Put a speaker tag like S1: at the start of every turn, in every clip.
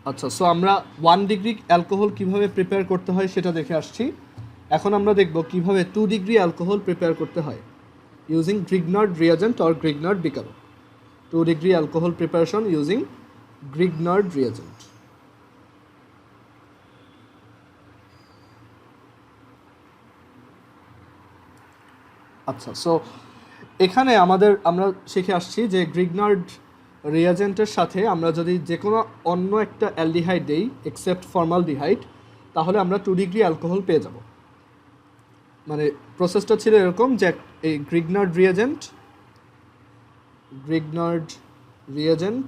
S1: আচ্ছা, সো আমরা 1 degree alcohol কিভাবে প্রিপেয়ার করতে হয় সেটা দেখে আসছি। এখন আমরা দেখব কিভাবে 2 ডিগ্রি অ্যালকোহল প্রিপেয়ার করতে হয় using Grignard reagent or Grignard বিকারক। 2 degree alcohol preparation using Grignard reagent. আচ্ছা, সো এখানে আমরা শিখে আসছি যে গ্রিগনার্ড রিয়েজেন্টের সাথে আমরা যদি যে কোনো অন্য একটা অ্যালডিহাইড দেই এক্সেপ্ট ফর্মালডিহাইড, তাহলে আমরা 2 ডিগ্রি অ্যালকোহল পেয়ে যাব। মানে প্রসেসটা ছিল এরকম যে এই গ্রিগনার্ড রিয়েজেন্ট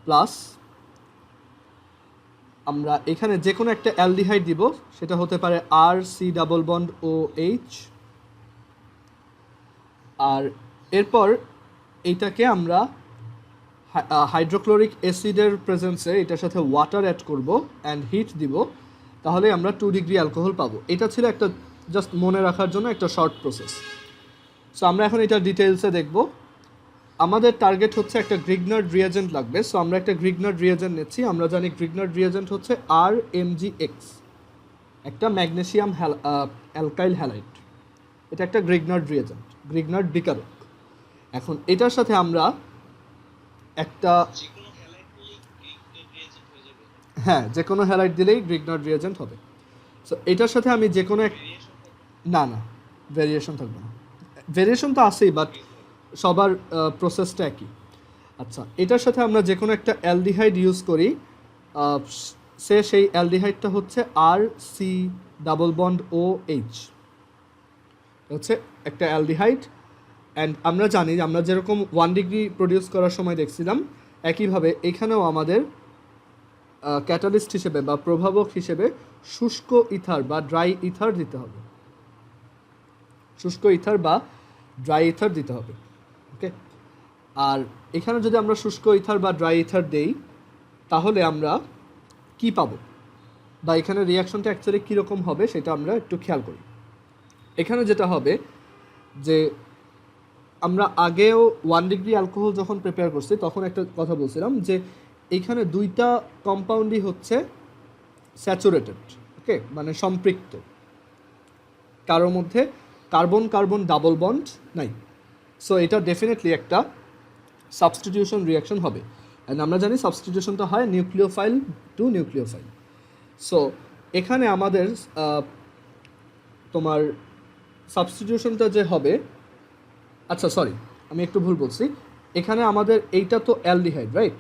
S1: প্লাস আমরা এখানে যে কোনো একটা অ্যালডিহাইড দিব, সেটা হতে পারে আর C double bond O H, আর এরপর এইটাকে আমরা হাইড্রোক্লোরিক অ্যাসিডের প্রেজেন্সে এটার সাথে ওয়াটার অ্যাড করব অ্যান্ড হিট দিব, তাহলে আমরা 2 ডিগ্রি অ্যালকোহল পাবো। এটা ছিল একটা জাস্ট মনে রাখার জন্য একটা শর্ট প্রসেস। সো আমরা এখন এটা ডিটেলসে দেখব। আমাদের টার্গেট হচ্ছে একটা গ্রিগনার্ড রিয়েজেন্ট লাগবে। সো আমরা একটা গ্রিগনার্ড রিয়েজেন্ট নিচ্ছি। আমরা জানি গ্রিগনার্ড রিয়েজেন্ট হচ্ছে RMgX, একটা ম্যাগনেসিয়াম অ্যালকাইল হ্যালাইড। এটা একটা গ্রিগনার্ড রিয়েজেন্ট, গ্রিগনার্ড বিকারক। এখন এটার সাথে আমরা একটা যে কোনো হ্যালাইড দিলেই গ্রিগনার্ড রিয়েজেন্ট হবে। সো এটার সাথে আমি যে কোনো না ভেরিয়েশন থাকবে না। ভেরিয়েশন তো আছেই, বাট সবার প্রসেসটা একই। আচ্ছা, এটার সাথে আমরা যে কোনো একটা অ্যালডিহাইড ইউজ করি, সেই অ্যালডিহাইডটা হচ্ছে RC ডাবল বন্ড OH, হচ্ছে একটা অ্যালডিহাইড। অ্যান্ড আমরা জানি আমরা যেরকম 1 ডিগ্রি প্রডিউস করার সময় দেখছিলাম, একইভাবে এখানেও আমাদের ক্যাটালিস্ট হিসেবে বা প্রভাবক হিসেবে শুষ্ক ইথার বা ড্রাই ইথার দিতে হবে। ওকে, আর এখানে যদি আমরা শুষ্ক ইথার বা ড্রাই ইথার দেই, তাহলে আমরা কি পাবো বা এখানে রিয়াকশনটা অ্যাকচুয়ালি কীরকম হবে সেটা আমরা একটু খেয়াল করি। এখানে যেটা হবে যে আমরা আগেও 1 ডিগ্রি অ্যালকোহল যখন প্রিপেয়ার করছি তখন একটা কথা বলছিলাম যে এইখানে দুইটা কম্পাউন্ডই হচ্ছে স্যাচুরেটেড, ওকে, মানে সম্পৃক্ত, কারোর মধ্যে কার্বন কার্বন ডাবল বন্ড নাই। সো এটা ডেফিনেটলি একটা সাবস্টিটিউশন রিয়াকশন হবে। অ্যান্ড আমরা জানি সাবস্টিটিউশনটা হয় নিউক্লিওফাইল টু নিউক্লিওফাইল। সো এখানে আমাদের তোমার সাবস্টিটিউশনটা যে হবে, আচ্ছা সরি আমি একটু ভুল বলছি, এখানে আমাদের এইটা তো অ্যালডিহাইড, রাইট?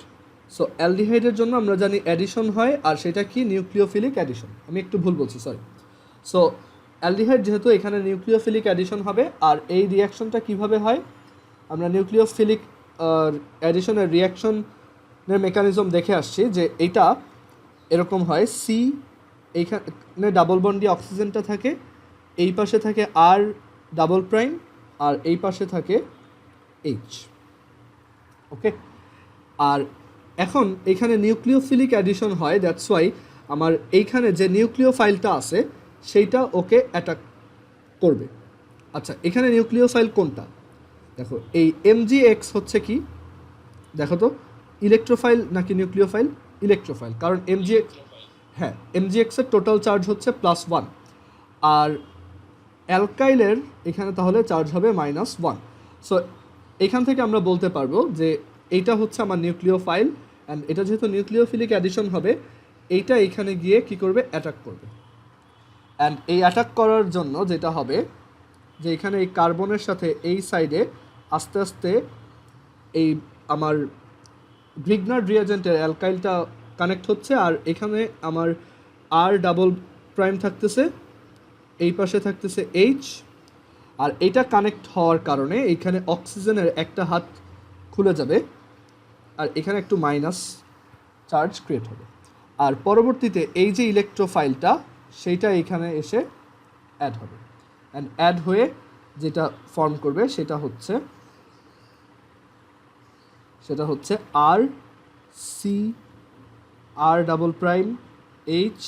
S1: সো অ্যালডিহাইডের জন্য আমরা জানি অ্যাডিশন হয়, আর সেটা কি নিউক্লিওফিলিক অ্যাডিশন। আমি একটু ভুল বলছি, সরি। সো অ্যালডিহাইড যেহেতু এখানে নিউক্লিওফিলিক অ্যাডিশন হবে, আর এই রিয়াকশনটা কিভাবে হয় আমরা নিউক্লিওফিলিক অ্যাডিশনের রিয়াকশনের মেকানিজম দেখে আসছি যে এইটা এরকম হয়। সি এইখানে ডাবল বন্ড দিয়ে অক্সিজেনটা থাকে, এই পাশে থাকে আর ডাবল প্রাইম, আর এই পাশে থাকে এইচ, ওকে। আর এখন এইখানে নিউক্লিওফিলিক অ্যাডিশন হয়, দ্যাটস ওয়াই আমার এইখানে যে নিউক্লিওফাইলটা আছে সেইটা ওকে অ্যাটাক করবে। আচ্ছা, এখানে নিউক্লিওফাইল কোনটা? দেখো এই MgX হচ্ছে কি, দেখো তো ইলেকট্রোফাইল নাকি নিউক্লিওফাইল? ইলেকট্রোফাইল, কারণ MgX এর টোটাল চার্জ হচ্ছে +1, আর অ্যালকাইলের এখানে তাহলে চার্জ হবে -1। সো এখান থেকে আমরা বলতে পারবো যে এইটা হচ্ছে আমার নিউক্লিওফাইল, অ্যান্ড এটা যেহেতু নিউক্লিওফিলিক অ্যাডিশন হবে, এইটা এখানে গিয়ে কি করবে, অ্যাটাক করবে। অ্যান্ড এই অ্যাটাক করার জন্য যেটা হবে যে এখানে এই কার্বনের সাথে এই সাইডে আস্তে আস্তে এই আমার গ্রিগনার্ড রিয়েজেন্টের অ্যালকাইলটা কানেক্ট হচ্ছে, আর এখানে আমার আর ডাবল প্রাইম থাকতেছে, এই পাশে থাকতেছে এইচ, আর এইটা কানেক্ট হওয়ার কারণে এইখানে অক্সিজেনের একটা হাত খুলে যাবে, আর এখানে একটু মাইনাস চার্জ ক্রিয়েট হবে। আর পরবর্তীতে এই যে ইলেকট্রোফাইলটা সেইটা এখানে এসে অ্যাড হবে, অ্যান্ড অ্যাড হয়ে যেটা ফর্ম করবে সেটা হচ্ছে আর সি আর ডাবল প্রাইম এইচ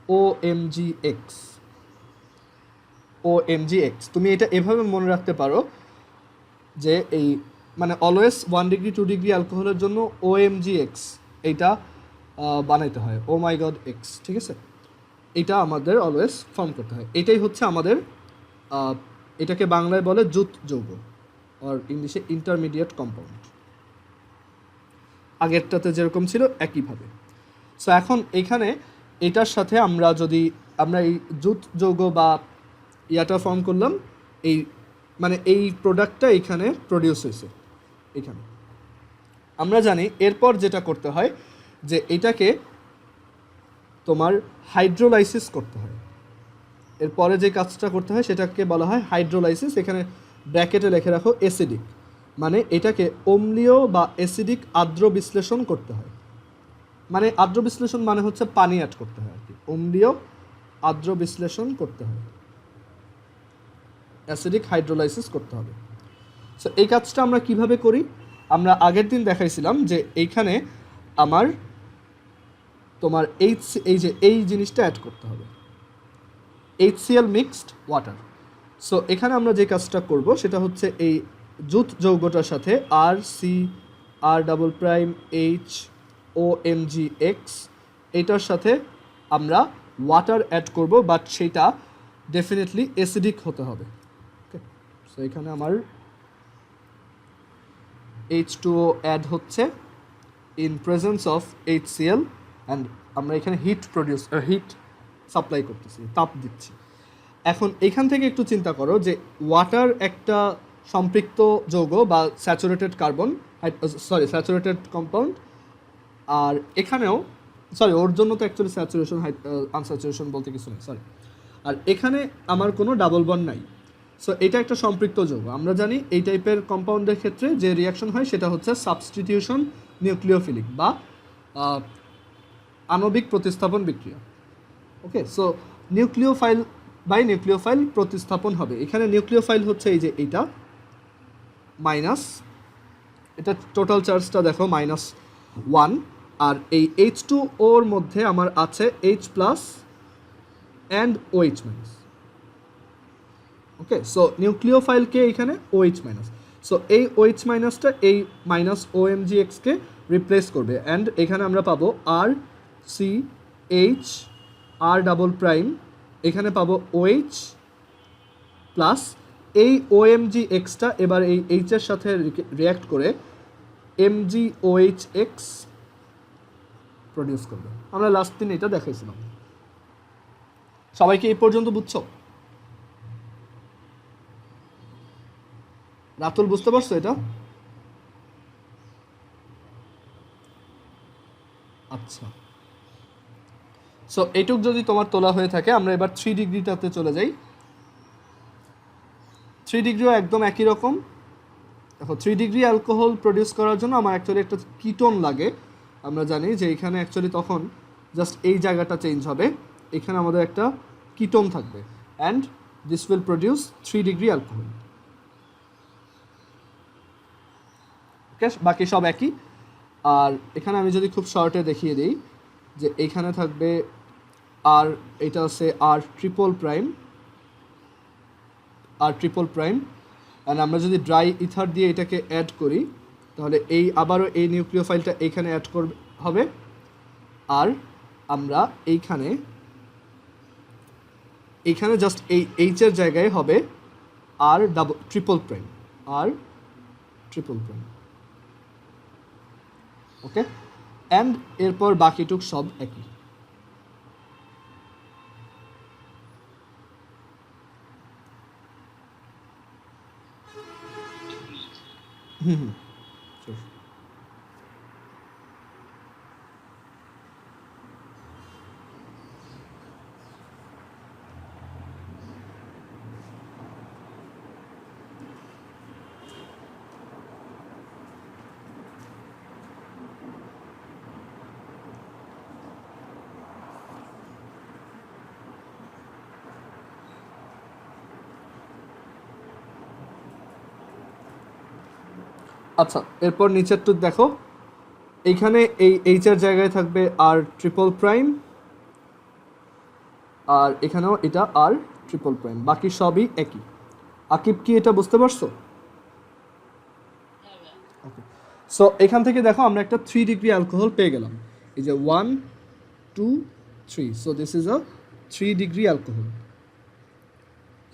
S1: OMgX। তুমি এটা এভাবে মনে রাখতে পারো যে এই মানে অলওয়েজ 1 ডিগ্রি 2 ডিগ্রি অ্যালকোহলের জন্য OMgX এইটা বানাইতে হয়, ও মাই গড এক্স, ঠিক আছে? এটা আমাদের অলওয়েজ ফর্ম করতে হয়। এটাই হচ্ছে আমাদের এটাকে বাংলায় বলে জুত যৌগ, আর ইংলিশে ইন্টারমিডিয়েট কম্পাউন্ড। আগেরটাতে যেরকম ছিল একইভাবে। সো এখন এখানে এটার সাথে আমরা এই জুত যৌগ বা ইয়াটা ফর্ম করলাম, এই মানে এই প্রোডাক্টটা এখানে প্রডিউস হয়েছে। এখানে আমরা জানি এরপর যেটা করতে হয় যে এটাকে তোমার হাইড্রোলাইসিস করতে হয়। এরপরে যে কাজটা করতে হয় সেটাকে বলা হয় হাইড্রোলাইসিস। এখানে ব্র্যাকেটে লিখে রাখো অ্যাসিডিক, মানে এটাকে অম্লীয় বা অ্যাসিডিক আর্দ্র বিশ্লেষণ করতে হয়। মানে আর্দ্র বিশ্লেষণ মানে হচ্ছে পানি অ্যাড করতে হয় আর কি, অম্লীয় আর্দ্র বিশ্লেষণ করতে হয়, অ্যাসিডিক হাইড্রোলাইসিস করতে হবে। সো এই কাজটা আমরা কিভাবে করি? আমরা আগের দিন দেখাইছিলাম যে এইখানে আমার তোমার এই জিনিসটা অ্যাড করতে হবে, HCl মিক্সড ওয়াটার। সো এখানে আমরা যে কাজটা করব সেটা হচ্ছে এই জুত যৌগটার সাথে RCR''H⁴OMgX এটার সাথে আমরা ওয়াটার অ্যাড করব, বাট সেটা ডেফিনেটলি অ্যাসিডিক হতে হবে। ওকে, সো এখানে আমার H2O অ্যাড হচ্ছে in presence of HCl, and আমরা এখানে হিট সাপ্লাই করতেছি, তাপ দিচ্ছি। এখন এখান থেকে একটু চিন্তা করো যে ওয়াটার একটা সম্পৃক্ত যৌগ বা স্যাচুরেটেড স্যাচুরেটেড কম্পাউন্ড, আর এখানেও ওর জন্য তো অ্যাকচুয়ালি স্যাচুরেশন আনস্যাচুরেশন বলতে কিছু নেই, আর এখানে আমার কোনো ডাবল বন্ড নাই। সো এটা একটা সম্পৃক্ত যৌগ। আমরা জানি এই টাইপের কম্পাউন্ডের ক্ষেত্রে যে রিয়াকশন হয় সেটা হচ্ছে সাবস্টিটিউশন নিউক্লিওফিলিক বা আণবিক প্রতিস্থাপন বিক্রিয়া। ওকে, সো নিউক্লিওফাইল বাই নিউক্লিওফাইল প্রতিস্থাপন হবে। এখানে নিউক্লিওফাইল হচ্ছে এই যে এইটা মাইনাস, এটা টোটাল চার্জটা দেখো -1, আর এই H2ওর মধ্যে আমার আছে H+ and OH-। Okay, so নিউক্লিওফাইলকে এখানে OH-। সো এই OH- এই -OMgX-কে রিপ্লেস করবে, অ্যান্ড এখানে আমরা পাবো RCH⁴, এখানে পাবো OH প্লাস এই OMgX-টা এবার এই H-এর সাথে রিয়্যাক্ট করে MgOHX প্রডিউস করবে। আমরা লাস্ট দিন এটা দেখাইছিলাম। সবাইকে এই পর্যন্ত বুঝছো? রাতুল বুঝতে পারছো এটা? আচ্ছা, সো এইটুক যদি তোমার তোলা হয়ে থাকে, আমরা এবার 3 ডিগ্রিটাতে চলে যাই। 3 ডিগ্রিও একদম একই রকম। দেখো 3 ডিগ্রি অ্যালকোহল প্রডিউস করার জন্য আমার অ্যাকচুয়ালি একটা কিটোন লাগে। আমরা জানি যে এখানে অ্যাকচুয়ালি তখন জাস্ট এই জায়গাটা চেঞ্জ হবে, এখানে আমাদের একটা কিটোন থাকবে, and this will produce 3 degree alcohol. Okay, বাকি সব একই। আর এখানে আমি যদি খুব শর্টে দেখিয়ে দিই যে এইখানে থাকবে আর এটা হচ্ছে R'', অ্যান্ড আমরা যদি ড্রাই ইথার দিয়ে এটাকে অ্যাড করি তাহলে আবারও এই নিউক্লিওফাইলটা এইখানে অ্যাড হবে, আর আমরা এইখানে জাস্ট এই H-এর জায়গায় হবে R''। ওকে, অ্যান্ড এরপর বাকিটুক সব একই। Sure. আচ্ছা, এরপর নিচেরটুক দেখো, এইখানে এই H-এর জায়গায় থাকবে R'', আর এখানেও এটা R'', বাকি সবই একই। আকিব কি এটা বুঝতে পারছো? ওকে, সো এখান থেকে দেখো আমরা একটা 3 ডিগ্রি অ্যালকোহল পেয়ে গেলাম, এই যে 1 2 3, so this is a 3 degree alcohol.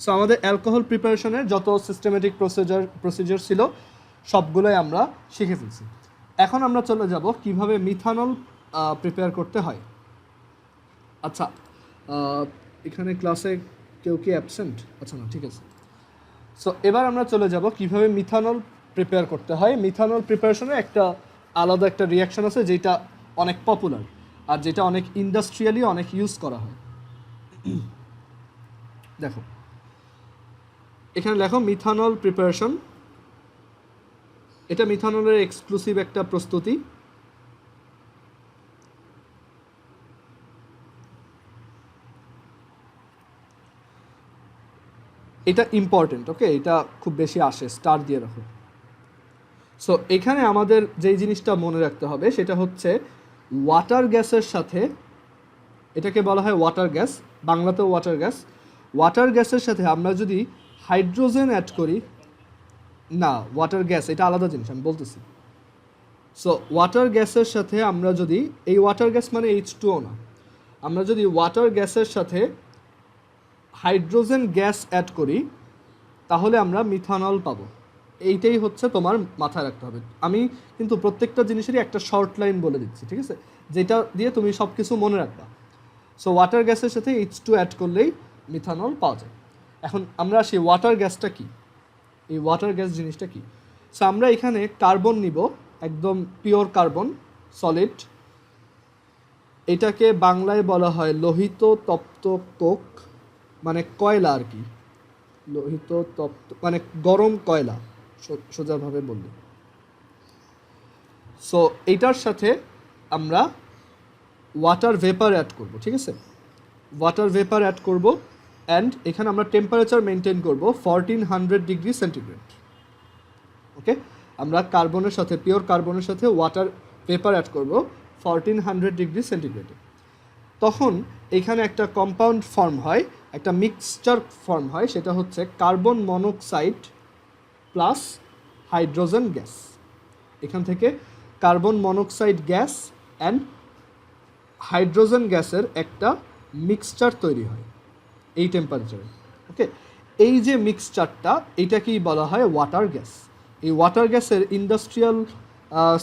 S1: So আমাদের অ্যালকোহল প্রিপারেশনের যত সিস্টেমেটিক প্রসিজার ছিল সবগুলোই আমরা শিখে ফেলছি। এখন আমরা চলে যাব কিভাবে মিথানল প্রিপেয়ার করতে হয়। আচ্ছা, এখানে ক্লাসে কেউ কি অ্যাবসেন্ট? আচ্ছা না, ঠিক আছে। সো এবার আমরা চলে যাব কিভাবে মিথানল প্রিপেয়ার করতে হয়। মিথানল প্রিপারেশনে একটা আলাদা একটা রিয়াকশন আছে যেটা অনেক পপুলার আর যেটা অনেক ইন্ডাস্ট্রিয়ালি অনেক ইউজ করা হয়। দেখো এখানে লেখো মিথানল প্রিপারেশন, এটা মিথানলের এক্সক্লুসিভ একটা প্রস্তুতি। এটা ইম্পর্টেন্ট, ওকে, এটা খুব বেশি আসে, স্টার দিয়ে রাখো। সো এখানে আমাদের যেই জিনিসটা মনে রাখতে হবে সেটা হচ্ছে ওয়াটার গ্যাসের সাথে, এটাকে বলা হয় ওয়াটার গ্যাস, বাংলাতেও ওয়াটার গ্যাস। ওয়াটার গ্যাসের সাথে আমরা যদি হাইড্রোজেন অ্যাড করি, না ওয়াটার গ্যাস এটা আলাদা জিনিস, আমি বলতেছি। সো ওয়াটার গ্যাসের সাথে আমরা যদি, এই ওয়াটার গ্যাস মানে H2O না, আমরা যদি ওয়াটার গ্যাসের সাথে হাইড্রোজেন গ্যাস অ্যাড করি তাহলে আমরা মিথানল পাবো। এইটাই হচ্ছে তোমার মাথায় রাখতে হবে। আমি কিন্তু প্রত্যেকটা জিনিসেরই একটা শর্ট লাইন বলে দিচ্ছি, ঠিক আছে, যেটা দিয়ে তুমি সব কিছু মনে রাখবা। সো ওয়াটার গ্যাসের সাথে H2 অ্যাড করলেই মিথানল পাওয়া যায়। এখন আমরা আসি ওয়াটার গ্যাসটা কি, এই ওয়াটার গ্যাস জিনিসটা কি। সো আমরা এখানে কার্বন নিব, একদম পিওর কার্বন সলিড, এটাকে বাংলায় বলা হয় লোহিত তপ্ত কোক, মানে কয়লা আর কি, লোহিত তপ্ত মানে গরম কয়লা সোজাভাবে বললে। সো এইটার সাথে আমরা ওয়াটার ভেপার অ্যাড করব, ঠিক আছে, ওয়াটার ভেপার অ্যাড করব অ্যান্ড এখানে আমরা টেম্পারেচার মেনটেন করব 1400 ডিগ্রি সেন্টিগ্রেড। ওকে, আমরা কার্বনের সাথে, পিওর কার্বনের সাথে ওয়াটার ভেপার অ্যাড করব 1400 ডিগ্রি সেন্টিগ্রেডে। তখন এখানে একটা কম্পাউন্ড ফর্ম হয়, একটা মিক্সচার ফর্ম হয়, সেটা হচ্ছে carbon monoxide plus hydrogen gas. এখান থেকে carbon monoxide gas and hydrogen গ্যাসের একটা মিক্সচার তৈরি হয় এই টেম্পারেচারে। ওকে, এই যে মিক্সচারটা, এইটাকেই বলা হয় ওয়াটার গ্যাস। এই ওয়াটার গ্যাসের ইন্ডাস্ট্রিয়াল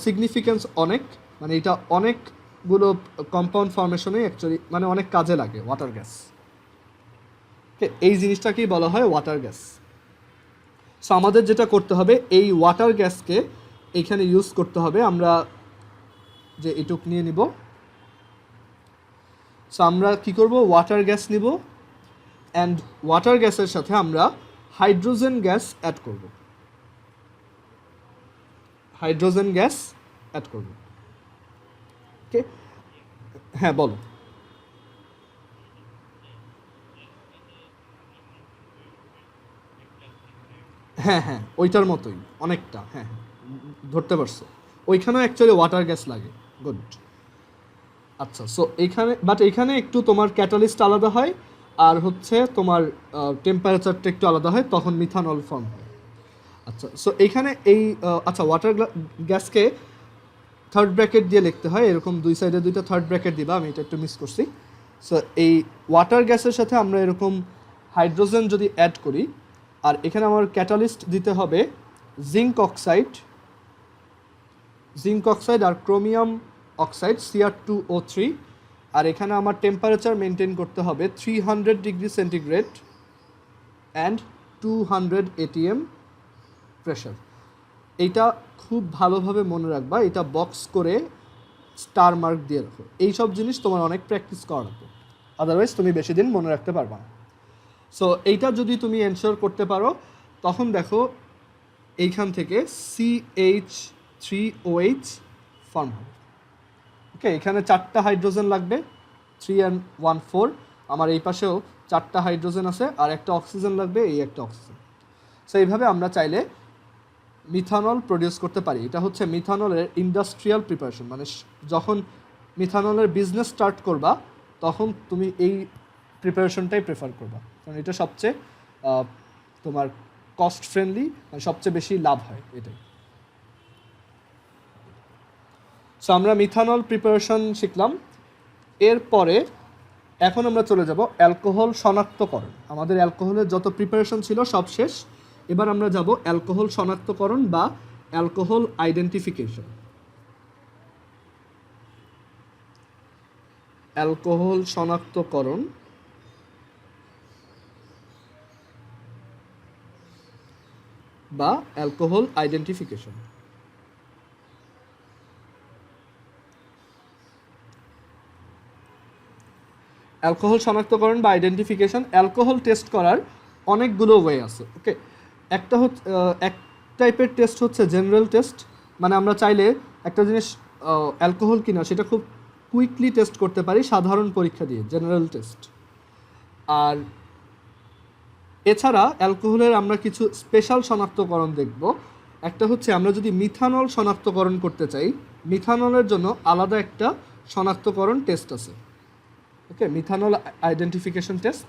S1: সিগনিফিকেন্স অনেক, মানে এটা অনেকগুলো কম্পাউন্ড ফর্মেশনে অ্যাকচুয়ালি মানে অনেক কাজে লাগে ওয়াটার গ্যাস। ওকে, এই জিনিসটাকেই বলা হয় ওয়াটার গ্যাস। সো আমাদের যেটা করতে হবে, এই ওয়াটার গ্যাসকে এইখানে ইউজ করতে হবে। আমরা যে এটুক নিয়ে নিব, সো আমরা কী করব, ওয়াটার গ্যাস নিব অ্যান্ড ওয়াটার গ্যাসের সাথে আমরা হাইড্রোজেন গ্যাস অ্যাড করব, হাইড্রোজেন গ্যাস অ্যাড করব। ওকে, হ্যাঁ বলো। হ্যাঁ হ্যাঁ, ওইটার মতোই অনেকটা, হ্যাঁ হ্যাঁ ধরতে পারছো, ওইখানেও অ্যাকচুয়ালি ওয়াটার গ্যাস লাগে। গুড। আচ্ছা, সো এইখানে বাট এইখানে একটু তোমার ক্যাটালিস্ট আলাদা হয় আর হচ্ছে তোমার টেম্পারেচারটা একটু আলাদা হয়, তখন মিথানল ফর্ম হয়। আচ্ছা, সো এইখানে এই আচ্ছা ওয়াটার গ্যাসকে থার্ড ব্র্যাকেট দিয়ে লিখতে হয়, এরকম দুই সাইডে দুইটা থার্ড ব্র্যাকেট দিবা, আমি এটা একটু মিস করছি। সো এই ওয়াটার গ্যাসের সাথে আমরা এরকম হাইড্রোজেন যদি অ্যাড করি, আর এখানে আমার ক্যাটালিস্ট দিতে হবে জিঙ্ক অক্সাইড আর ক্রোমিয়াম অক্সাইড Cr2O3, আর এখানে আমার টেম্পারেচার মেনটেন করতে হবে 300 degree centigrade and 200 ATM pressure. এইটা খুব ভালোভাবে মনে রাখবা, এটা বক্স করে স্টার মার্ক দিয়ে রাখো। এইসব জিনিস তোমার অনেক প্র্যাকটিস করা লাগবে, আদারওয়াইজ তুমি বেশি দিন মনে রাখতে পারবা না। সো এইটা যদি তুমি এনশিওর করতে পারো, তখন দেখো এইখান থেকে CH3OH ফর্ম হবে। ওকে, এখানে 4টা হাইড্রোজেন লাগবে, 3 and 1 4, আমার এই পাশেও 4টা হাইড্রোজেন আছে আর একটা অক্সিজেন লাগবে, এই একটা অক্সিজেন। সো এইভাবে আমরা চাইলে মিথানল প্রডিউস করতে পারি। এটা হচ্ছে মিথানলের ইন্ডাস্ট্রিয়াল প্রিপারেশন, মানে যখন মিথানলের বিজনেস স্টার্ট করবা তখন তুমি এই প্রিপারেশনটাই প্রেফার করবা, কারণ এটা সবচেয়ে তোমার কস্ট ফ্রেন্ডলি, মানে সবচেয়ে বেশি লাভ হয় এটাই। সো আমরা মিথানল প্রিপারেশন শিখলাম। এরপরে এখন আমরা চলে যাব অ্যালকোহল শনাক্তকরণ। আমাদের অ্যালকোহলের যত প্রিপারেশন ছিল সব শেষ। এবার আমরা যাব অ্যালকোহল শনাক্তকরণ বা অ্যালকোহল আইডেন্টিফিকেশন। অ্যালকোহল শনাক্তকরণ বা অ্যালকোহল আইডেন্টিফিকেশন। অ্যালকোহল শনাক্তকরণ বা আইডেন্টিফিকেশন, অ্যালকোহল টেস্ট করার অনেকগুলো ওয়ে আছে। ওকে, একটা হচ্ছে এক টাইপের টেস্ট হচ্ছে জেনারেল টেস্ট, মানে আমরা চাইলে একটা জিনিস অ্যালকোহল কিনা সেটা খুব কুইকলি টেস্ট করতে পারি সাধারণ পরীক্ষা দিয়ে, জেনারেল টেস্ট। আর এছাড়া অ্যালকোহলের আমরা কিছু স্পেশাল শনাক্তকরণ দেখব। একটা হচ্ছে আমরা যদি মিথানল শনাক্তকরণ করতে চাই, মিথানলের জন্য আলাদা একটা শনাক্তকরণ টেস্ট আছে। ওকে, মিথানল আইডেন্টিফিকেশন টেস্ট।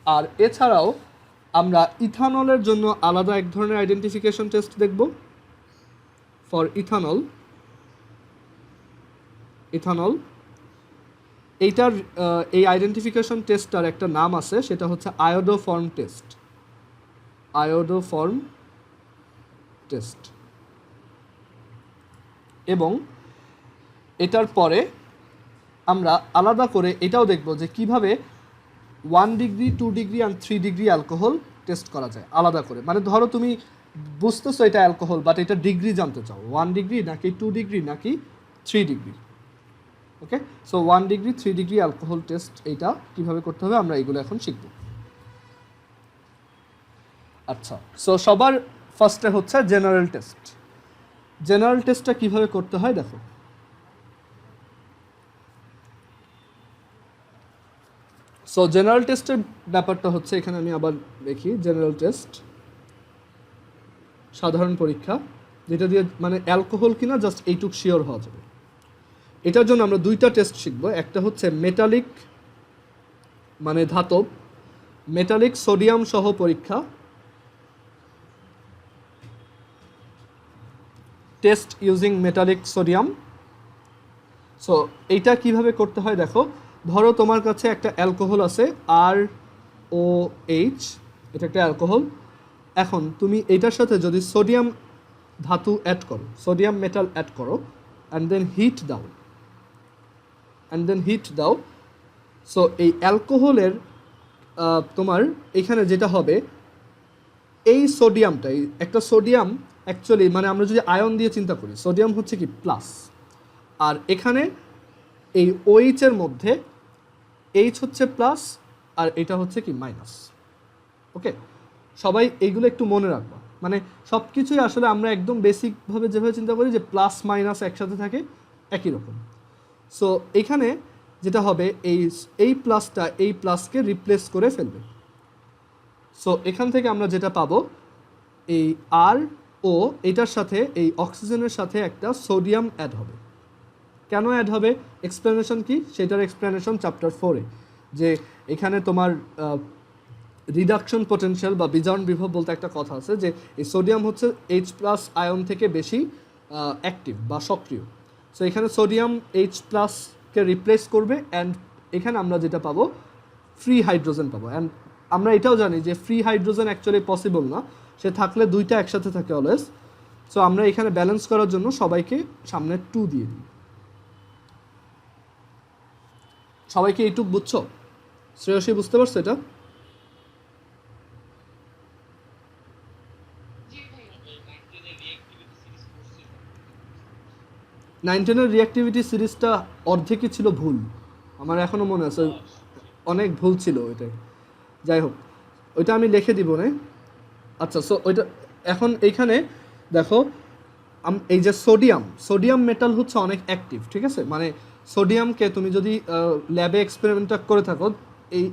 S1: আর এছাড়াও আমরা ইথানলের জন্য আলাদা এক ধরনের আইডেন্টিফিকেশন টেস্ট দেখব ফর ইথানল। এইটার এই আইডেন্টিফিকেশন টেস্টটার একটা নাম আছে, সেটা হচ্ছে আয়োডোফর্ম টেস্ট। Iodoform test. এবং এটার পরে আমরা আলাদা করে এটাও দেখব যে কিভাবে 1 degree, 2 degree and 3 degree alcohol test করা যায় আলাদা করে। মানে ধরো তুমি বুঝতেছো এটা অ্যালকোহল, বাট এটা ডিগ্রি জানতে চাও, 1 ডিগ্রি নাকি 2 ডিগ্রি নাকি 3 degree. Okay, so 1 degree 3 degree alcohol test এইটা কীভাবে করতে হবে আমরা এগুলো এখন শিখব। আচ্ছা, সো সবার ফার্স্টে হচ্ছে জেনারেল টেস্ট। জেনারেল টেস্টটা কীভাবে করতে হয় দেখো। সো জেনারেল টেস্টের ব্যাপারটা হচ্ছে, এখানে আমি আবার দেখি, জেনারেল টেস্ট সাধারণ পরীক্ষা, যেটা দিয়ে মানে অ্যালকোহল কিনা জাস্ট এইটুক শিওর হওয়া যাবে। এটার জন্য আমরা দুইটা টেস্ট শিখব। একটা হচ্ছে মেটালিক মানে ধাতব, মেটালিক সোডিয়াম সহ পরীক্ষা, test using metallic sodium. So এইটা কিভাবে করতে হয় দেখো। ধরো তোমার কাছে একটা অ্যালকোহল আছে ROH, এটা একটা অ্যালকোহল। এখন তুমি এটার সাথে যদি সোডিয়াম ধাতু অ্যাড করো, সোডিয়াম মেটাল অ্যাড করো, অ্যান্ড দেন হিট দাও, সো এই অ্যালকোহলের তোমার এখানে যেটা হবে, এই সোডিয়ামটা, একটা সোডিয়াম অ্যাকচুয়ালি মানে আমরা যদি আয়ন দিয়ে চিন্তা করি, সোডিয়াম হচ্ছে কি প্লাস, আর এখানে এই OH এর মধ্যে H হচ্ছে প্লাস আর এটা হচ্ছে কি মাইনাস। ওকে, সবাই এইগুলো একটু মনে রাখবা। মানে সব কিছুই আসলে আমরা একদম বেসিকভাবে যেভাবে চিন্তা করি যে প্লাস মাইনাস একসাথে থাকে একই রকম। সো এখানে যেটা হবে, এই প্লাসটা এই প্লাসকে রিপ্লেস করে ফেলবে। সো এখান থেকে আমরা যেটা পাবো, এই RO এটার সাথে এই অক্সিজেনের সাথে একটা সোডিয়াম অ্যাড হবে। কেন অ্যাড হবে, এক্সপ্লেনেশন কি, সেটার এক্সপ্লেনেশন চ্যাপ্টার 4-এ, যে এখানে তোমার রিডাকশন পোটেনশিয়াল বা বিজারণ বিভব বলতে একটা কথা আছে, যে এই সোডিয়াম হচ্ছে H+ আয়ন থেকে বেশি অ্যাক্টিভ বা সক্রিয়। সো এখানে সোডিয়াম H+কে রিপ্লেস করবে, অ্যান্ড এখানে আমরা যেটা পাবো ফ্রি হাইড্রোজেন পাবো। অ্যান্ড আমরা এটাও জানি যে ফ্রি হাইড্রোজেন অ্যাকচুয়ালি পসিবল না, সে থাকলে দুইটা একসাথে থাকে অলওয়েজ। সো আমরা এখানে ব্যালেন্স করার জন্য সবাইকে সামনে 2 দিয়ে দিই। সবাইকে এইটুক বুঝছো? শ্রেয়সী বুঝতে পারছো এটা? নাইনটিনের রিঅ্যাক্টিভিটি সিরিজটা অর্ধেকই ছিল ভুল, আমার এখনও মনে আছে, অনেক ভুল ছিল ওইটাই। যাই হোক, ওইটা আমি লিখে দিব না। আচ্ছা, সো ওইটা এখন এইখানে দেখো, এই যে সোডিয়াম মেটাল হচ্ছে অনেক অ্যাক্টিভ, ঠিক আছে? মানে সোডিয়ামকে তুমি যদি ল্যাবে এক্সপেরিমেন্টটা করে থাকো,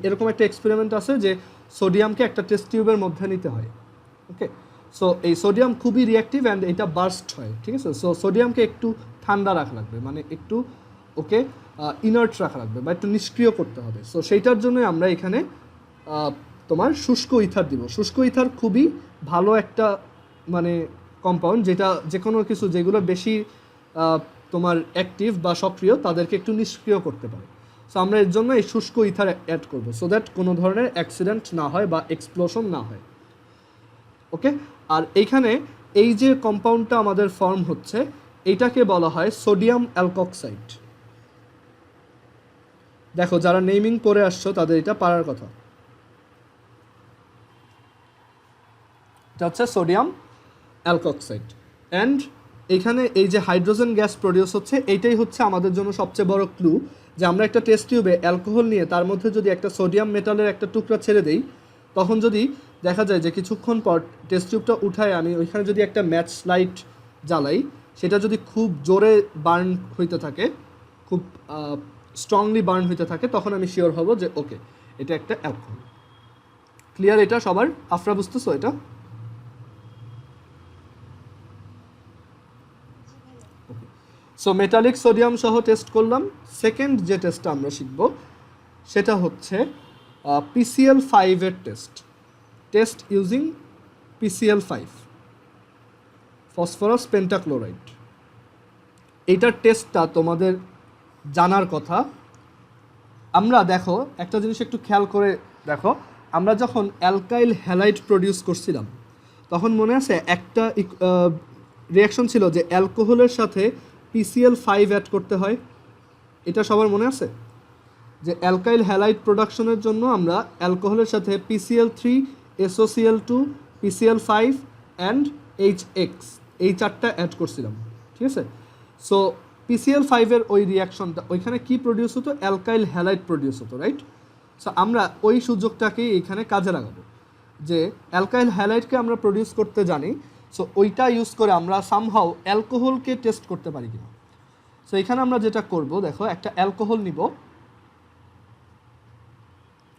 S1: এরকম একটা এক্সপেরিমেন্ট আছে যে সোডিয়ামকে একটা টেস্ট টিউবের মধ্যে নিতে হয়। ওকে, সো এই সোডিয়াম খুবই রিঅ্যাক্টিভ অ্যান্ড এটা বার্স্ট হয়, ঠিক আছে? সো সোডিয়ামকে একটু ঠান্ডা রাখা লাগবে, মানে একটু ওকে ইনার্ট রাখা লাগবে বা একটু নিষ্ক্রিয় করতে হবে। সো সেইটার জন্য আমরা এখানে তোমার শুষ্ক ইথার দিব। শুষ্ক ইথার খুবই ভালো একটা মানে কম্পাউন্ড, যেটা যে কোনো কিছু যেগুলো বেশি তোমার অ্যাক্টিভ বা সক্রিয় তাদেরকে একটু নিষ্ক্রিয় করতে পারে। সো আমরা এর জন্য এই শুষ্ক ইথার অ্যাড করবো সো দ্যাট কোনো ধরনের অ্যাক্সিডেন্ট না হয় বা এক্সপ্লোশন না হয়। ওকে, আর এইখানে এই যে কম্পাউন্ডটা আমাদের ফর্ম হচ্ছে এইটাকে বলা হয় সোডিয়াম অ্যালকক্সাইড। দেখো যারা নেমিং পড়ে আসছো তাদের এটা পারার কথা। এটা হচ্ছে সোডিয়াম অ্যালকক্সাইড। অ্যান্ড এখানে এই যে হাইড্রোজেন গ্যাস প্রডিউস হচ্ছে এইটাই হচ্ছে আমাদের জন্য সবচেয়ে বড় ক্লু যে আমরা একটা টেস্ট টিউবে অ্যালকোহল নিয়ে তার মধ্যে যদি একটা সোডিয়াম মেটালের একটা টুকরা ছেড়ে দেই তখন যদি দেখা যায় যে কিছুক্ষণ পর টেস্ট টিউবটা উঠায় আমি ওইখানে যদি একটা ম্যাচ লাইট জ্বালাই সেটা যদি খুব জোরে বার্ন হইতে থাকে, খুব স্ট্রংলি বার্ন হইতে থাকে, তখন আমি শিওর হব যে ওকে এটা একটা অ্যালকোহল। ক্লিয়ার? এটা সবার আফরা বুঝতেছো? এটা সো মেটালিক সোডিয়াম সহ টেস্ট করলাম। সেকেন্ড যে টেস্টটা আমরা শিখব সেটা হচ্ছে PCl5 এর test using PCl5 phosphorus pentachloride. এইটার টেস্টটা তোমাদের জানার কথা। আমরা দেখো একটা জিনিস একটু খেয়াল করে দেখো, আমরা যখন অ্যালকাইল হ্যালাইড প্রডিউস করছিলাম তখন মনে আছে একটা রিয়াকশন ছিল যে অ্যালকোহলের সাথে PCl5 অ্যাড করতে হয়। এটা সবার মনে আছে যে অ্যালকাইল হ্যালাইড প্রোডাকশনের জন্য আমরা অ্যালকোহলের সাথে PCl3, SOCl2, PCl5 and HX এই চারটা অ্যাড করছিলাম, ঠিক আছে? সো PCl5 এর ওই রিয়াকশনটা ওইখানে কি প্রডিউস হতো? অ্যালকাইল হ্যালাইড প্রডিউস হতো, রাইট? সো আমরা ওই সুযোগটাকেই এখানে কাজে লাগাবো যে অ্যালকাইল হ্যালাইডকে আমরা প্রডিউস করতে জানি, সো ওইটা ইউজ করে আমরা সামহাও অ্যালকোহলকে টেস্ট করতে পারি কিনা। সো এখানে আমরা যেটা করব দেখো, একটা অ্যালকোহল নিব,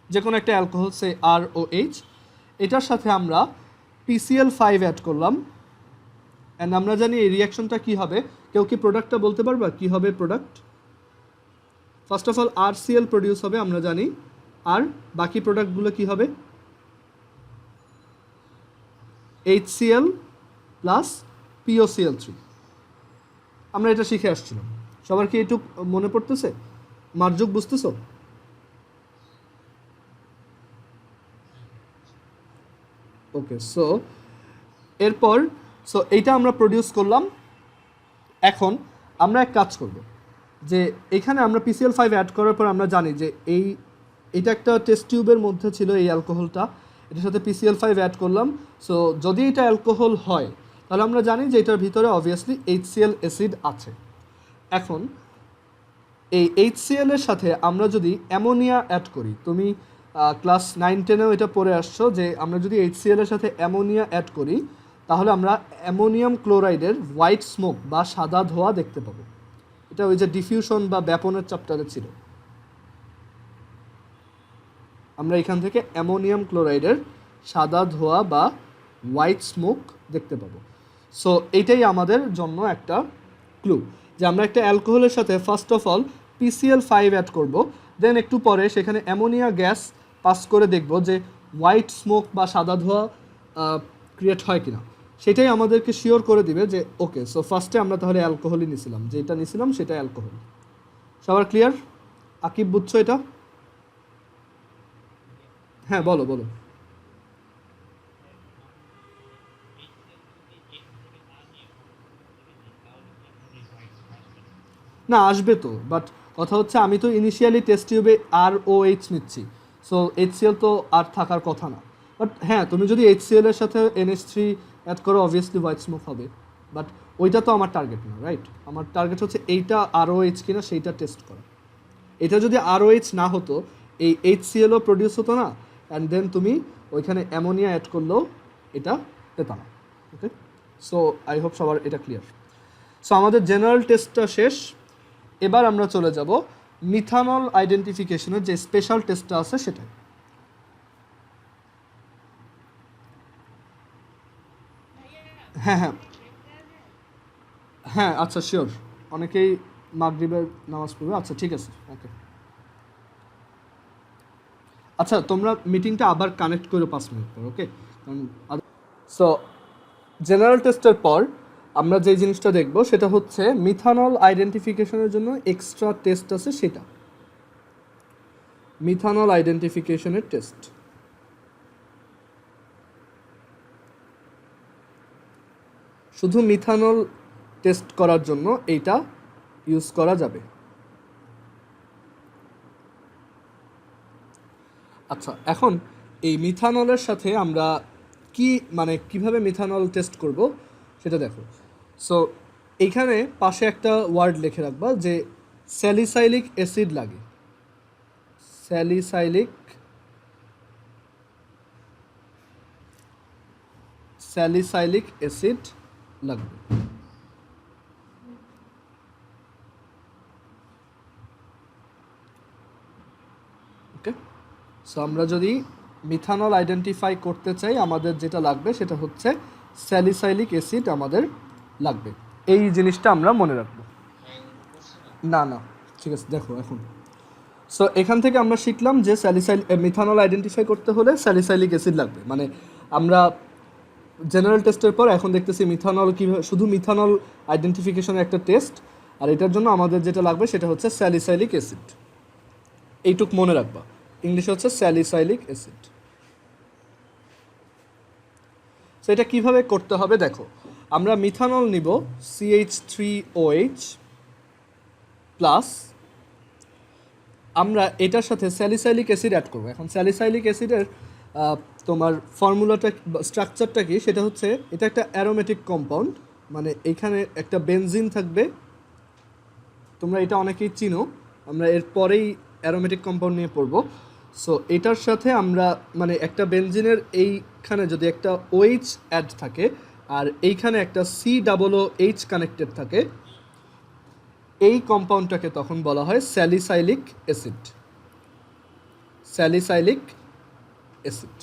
S1: যে কোনো একটা অ্যালকোহল সে ROH, এটার সাথে আমরা PCl5 অ্যাড করলাম। অ্যান্ড আমরা জানি এই রিয়াকশনটা কী হবে। কেউ কি প্রোডাক্টটা বলতে পারবা কী হবে product? First of all RCl produce হবে আমরা জানি, আর বাকি প্রোডাক্টগুলো কী হবে? HCl plus POCl3। আমরা এটা শিখে আসছিলাম, সবার কি একটু মনে পড়তেছে? মার্জুক বুঝতেছো? ওকে, সো এরপর এইটা আমরা প্রডিউস করলাম। এখন আমরা এক কাজ করব যে এখানে আমরা PCl5 অ্যাড করার পর আমরা জানি যে এইটা একটা টেস্ট টিউবের মধ্যে ছিল এই অ্যালকোহলটা, এটার সাথে PCl5 অ্যাড করলাম। সো যদি এটা অ্যালকোহল হয় তাহলে আমরা জানি যে এটার ভিতরে অবভিয়াসলি HCl অ্যাসিড আছে। এখন এই HCl এর সাথে আমরা যদি অ্যামোনিয়া অ্যাড করি, তুমি ক্লাস 9-10এও এটা পড়ে আসছো যে আমরা যদি HCl এর সাথে অ্যামোনিয়া অ্যাড করি তাহলে আমরা অ্যামোনিয়াম ক্লোরাইডের হোয়াইট স্মোক বা সাদা ধোঁয়া দেখতে পাবো। এটা ওই যে ডিফিউশন বা ব্যাপনের চ্যাপ্টারে ছিল। আমরা এখান থেকে অ্যামোনিয়াম ক্লোরাইডের সাদা ধোঁয়া বা হোয়াইট স্মোক দেখতে পাবো। সো এইটাই আমাদের জন্য একটা ক্লু যে আমরা একটা অ্যালকোহলের সাথে first of all PCl5 add করব, দেন একটু পরে সেখানে অ্যামোনিয়া গ্যাস পাস করে দেখব যে হোয়াইট স্মোক বা সাদা ধোঁয়া ক্রিয়েট হয় কিনা। সেটাই আমাদেরকে শিওর করে দিবে যে ওকে, সো ফার্স্টে আমরা তাহলে অ্যালকোহলই নিছিলাম, যেটা নিছিলাম সেটা অ্যালকোহল। সবার ক্লিয়ার? আকিব বুঝছো এটা? হ্যাঁ বলো বলো। না আসবে তো, বাট কথা হচ্ছে আমি তো ইনিশিয়ালি টেস্ট টিউবে ROH নিচ্ছি, সো HCl তো আর থাকার কথা না। বাট হ্যাঁ, তুমি যদি HCl এর সাথে NH3 অ্যাড করো অবভিয়াসলি হোয়াইট স্মোক হবে, বাট ওইটা তো আমার টার্গেট না, রাইট? আমার টার্গেট হচ্ছে এইটা ROH কিনা সেইটা টেস্ট করা। এটা যদি ROH না হতো এই HClও প্রডিউস হতো না, অ্যান্ড দেন তুমি ওইখানে অ্যামোনিয়া অ্যাড করলেও এটা পেতাম না। ওকে, সো আই হোপ সবার এটা ক্লিয়ার। সো আমাদের জেনারেল টেস্টটা শেষ, এবার আমরা চলে যাব মিথানল আইডেন্টিফিকেশনের যে স্পেশাল টেস্টটা আছে সেটাই। হ্যাঁ হ্যাঁ হ্যাঁ, আচ্ছা শিওর, অনেকেই মাগরিবের নামাজ পড়বে। আচ্ছা ঠিক আছে, ওকে। আচ্ছা তোমরা মিটিংটা আবার কানেক্ট করো 5 মিনিট পর, ওকে? কারণ সো জেনারেল টেস্টের পর আমরা যে জিনিসটা দেখব সেটা হচ্ছে মিথানল আইডেন্টিফিকেশনের জন্য এক্সট্রা টেস্ট আছে, সেটা মিথানল আইডেন্টিফিকেশনের টেস্ট। শুধু মিথানল টেস্ট করার জন্য এইটা ইউজ করা যাবে। আচ্ছা, এখন এই মিথানলের সাথে আমরা কিভাবে মিথানল টেস্ট করব সেটা দেখো। সো এইখানে পাশে একটা ওয়ার্ড লিখে রাখবা যে স্যালিসাইলিক অ্যাসিড লাগে, স্যালিসাইলিক অ্যাসিড লাগবে। ওকে, সো আমরা যদি মিথানল আইডেন্টিফাই করতে চাই আমাদের যেটা লাগবে সেটা হচ্ছে স্যালিসাইলিক অ্যাসিড আমাদের লাগবে। এই জিনিসটা আমরা মনে রাখবো। না না, ঠিক আছে, দেখো এখন। সো এখান থেকে আমরা শিখলাম যে মিথানল আইডেন্টিফাই করতে হলে স্যালিসাইলিক অ্যাসিড লাগবে। মানে আমরা জেনারেল টেস্টের পর এখন দেখতেছি মিথানল কীভাবে, শুধু মিথানল আইডেন্টিফিকেশনের একটা টেস্ট, আর এটার জন্য আমাদের যেটা লাগবে সেটা হচ্ছে স্যালিসাইলিক অ্যাসিড। এইটুক মনে রাখবা, ইংলিশে হচ্ছে স্যালিসাইলিক অ্যাসিড। সো এটা কীভাবে করতে হবে দেখো, আমরা মিথানল নিব CH3OH প্লাস, আমরা এটার সাথে স্যালিসাইলিক অ্যাসিড অ্যাড করবো। এখন স্যালিসাইলিক অ্যাসিডের তোমার ফর্মুলাটা, স্ট্রাকচারটা কি, সেটা হচ্ছে এটা একটা অ্যারোমেটিক কম্পাউন্ড, মানে এখানে একটা বেনজিন থাকবে, তোমরা এটা অনেকেই চিনো, আমরা এর পরেই অ্যারোমেটিক কম্পাউন্ড নিয়ে পড়বো। সো এটার সাথে আমরা একটা বেনজিনের এইখানে যদি একটা OH অ্যাড থাকে আর এইখানে একটা COOH কানেক্টেড থাকে, এই কম্পাউন্ডটাকে তখন বলা হয় স্যালিসাইলিক অ্যাসিড। স্যালিসাইলিক অ্যাসিড,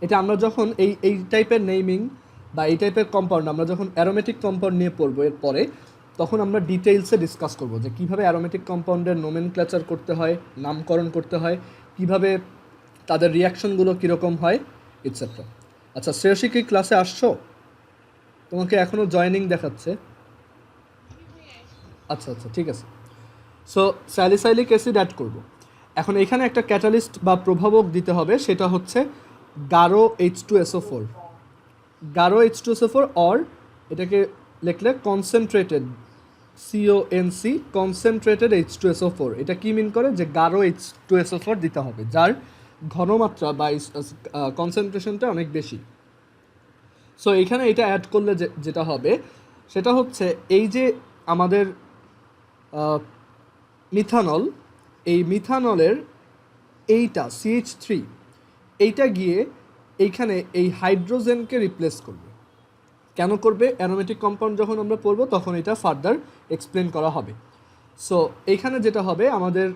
S1: এটা আমরা যখন এই টাইপের নেমিং বা এই টাইপের কম্পাউন্ড আমরা যখন অ্যারোমেটিক কম্পাউন্ড নিয়ে পড়বো এর পরে, তখন আমরা ডিটেইলসে ডিসকাস করব যে কীভাবে অ্যারোমেটিক কম্পাউন্ডের নোমেনক্লেচার করতে হয়, নামকরণ করতে হয়, কিভাবে তাদের রিয়াকশনগুলো কীরকম হয়, ইটসেট্রা। আচ্ছা, শ্রেয়সী কি ক্লাসে আসছো? তোমাকে এখনও জয়েনিং দেখাচ্ছে। আচ্ছা আচ্ছা, ঠিক আছে। সো স্যালিসাইলিক অ্যাসিড অ্যাড করব। এখন এখানে একটা ক্যাটালিস্ট বা প্রভাবক দিতে হবে, সেটা হচ্ছে গাঢ় H2SO4। গাঢ় H2SO4, অর এটাকে লিখলে কনসেন্ট্রেটেড CONC, কনসেন্ট্রেটেড H2SO4। এটা কি মিন করে যে গাঢ় H2SO4 দিতে হবে, যার ঘনমাত্রা বা কনসেন্ট্রেশনটা অনেক বেশি। সো এখানে এটা অ্যাড করলে যেটা হবে সেটা হচ্ছে এই যে আমাদের মিথানল, এই মিথানলের এইটা CH3, এইটা গিয়ে এইখানে এই হাইড্রোজেনকে রিপ্লেস করবে। কেন করবে? অ্যারোমেটিক কম্পাউন্ড যখন আমরা পড়বো তখন এটা ফার্দার এক্সপ্লেন করা হবে। সো এইখানে যেটা হবে, আমাদের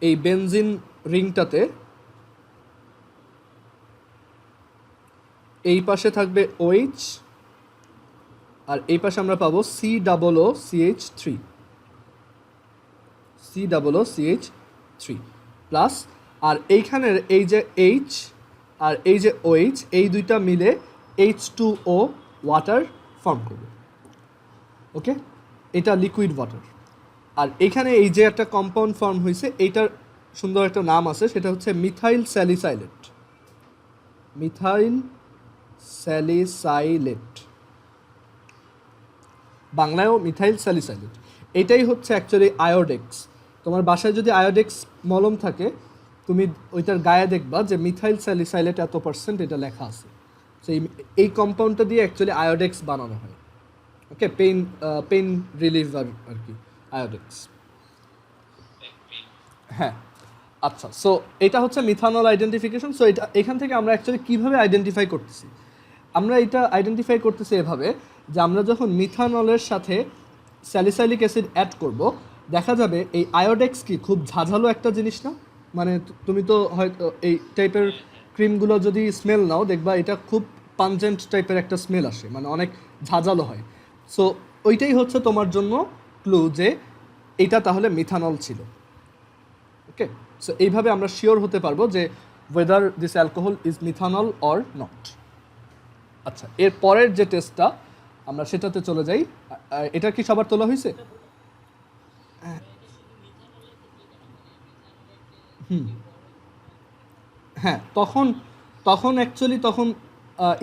S1: এই বেনজিন রিংটাতে এই পাশে থাকবে OH আর এই পাশে আমরা পাবো COOCH3 প্লাস, আর এইখানের এই যে H আর এই যে OH, এই দুইটা মিলে H2O ওয়াটার ফর্ম করবে। ওকে, এটা লিকুইড ওয়াটার। আর এখানে এই যে একটা কম্পাউন্ড ফর্ম হয়েছে, এইটার সুন্দর একটা নাম আছে, সেটা হচ্ছে মিথাইল স্যালিসাইলেট। মিথাইল স্যালিসাইলেট, বাংলায়ও মিথাইল স্যালিসাইলেট। এটাই হচ্ছে অ্যাকচুয়ালি আয়োডেক্স। তোমার বাসায় যদি আয়োডেক্স মলম থাকে, তুমি ওইটার গায়ে দেখবা যে মিথাইল স্যালিসাইলেট এত %, এটা লেখা আছে। সেই এই কম্পাউন্ডটা দিয়ে অ্যাকচুয়ালি আয়োডেক্স বানানো হয়। ওকে, পেইন রিলিফ আর কি আয়োডেক্স। হ্যাঁ, আচ্ছা। সো এটা হচ্ছে মিথানল আইডেন্টিফিকেশন। সো এটা এখান থেকে আমরা অ্যাকচুয়ালি কীভাবে আইডেন্টিফাই করতেছি, আমরা এটা আইডেন্টিফাই করতেছি এভাবে যে আমরা যখন মিথানলের সাথে স্যালিসাইলিক অ্যাসিড অ্যাড করব, দেখা যাবে এই আয়োডেক্স কি খুব ঝাঁঝালো একটা জিনিস না? মানে তুমি তো হয়তো এই টাইপের ক্রিমগুলো যদি স্মেল নাও, দেখবা এটা খুব পাঞ্জেন্ট টাইপের একটা স্মেল আসে, মানে অনেক ঝাঁঝালো হয়। সো ওইটাই হচ্ছে তোমার জন্য ক্লু যে এটা তাহলে মিথানল ছিল। ওকে, সো এইভাবে আমরা শিওর হতে পারবো যে weather this alcohol is methanol or not. আচ্ছা, এর পরের যে টেস্টটা আমরা সেটাতে চলে যাই। এটা কি সবার তোলা হয়েছে? হ্যাঁ, তখন তখন অ্যাকচুয়ালি তখন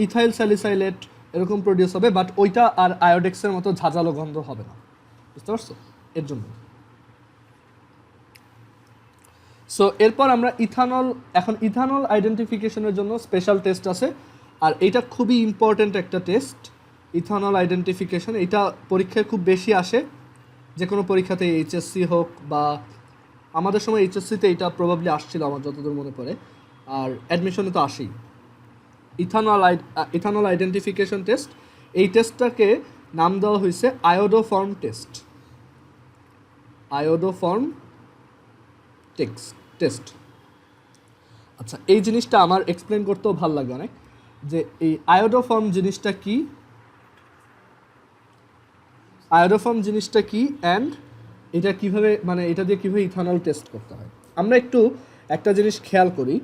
S1: ইথাইল স্যালিসাইলেট এরকম প্রডিউস হবে, বাট ওইটা আর আয়োডেক্সের মতো ঝাঁঝালো গন্ধ হবে না, বুঝতে পারছো? এর জন্য। সো এরপর আমরা এখন ইথানল আইডেন্টিফিকেশনের জন্য স্পেশাল টেস্ট আছে, আর এটা খুবই ইম্পর্ট্যান্ট একটা টেস্ট, ইথানল আইডেন্টিফিকেশন। এটা পরীক্ষায় খুব বেশি আসে, যে কোনো পরীক্ষাতে, এইচএসসি হোক বা আমাদের সময় এইচএসসিতে এটা প্রবাবলি আসছিল আমার যতদূর মনে পড়ে, আর অ্যাডমিশনে তো আসেই। ইথানল আইডেন্টিফিকেশন টেস্ট, এই টেস্টটাকে নাম দেওয়া হয়েছে আয়োডোফর্ম টেস্ট। Iodoform test. আচ্ছা, এই জিনিসটা আমার এক্সপ্লেন করতেও ভালো লাগে অনেক, যে এই আয়োডোফর্ম জিনিসটা কি, আয়োডোফর্ম জিনিসটা কি, অ্যান্ড এটা কিভাবে, মানে এটা দিয়ে কীভাবে ইথানল টেস্ট করতে হয়। আমরা একটু একটা জিনিস খেয়াল করি,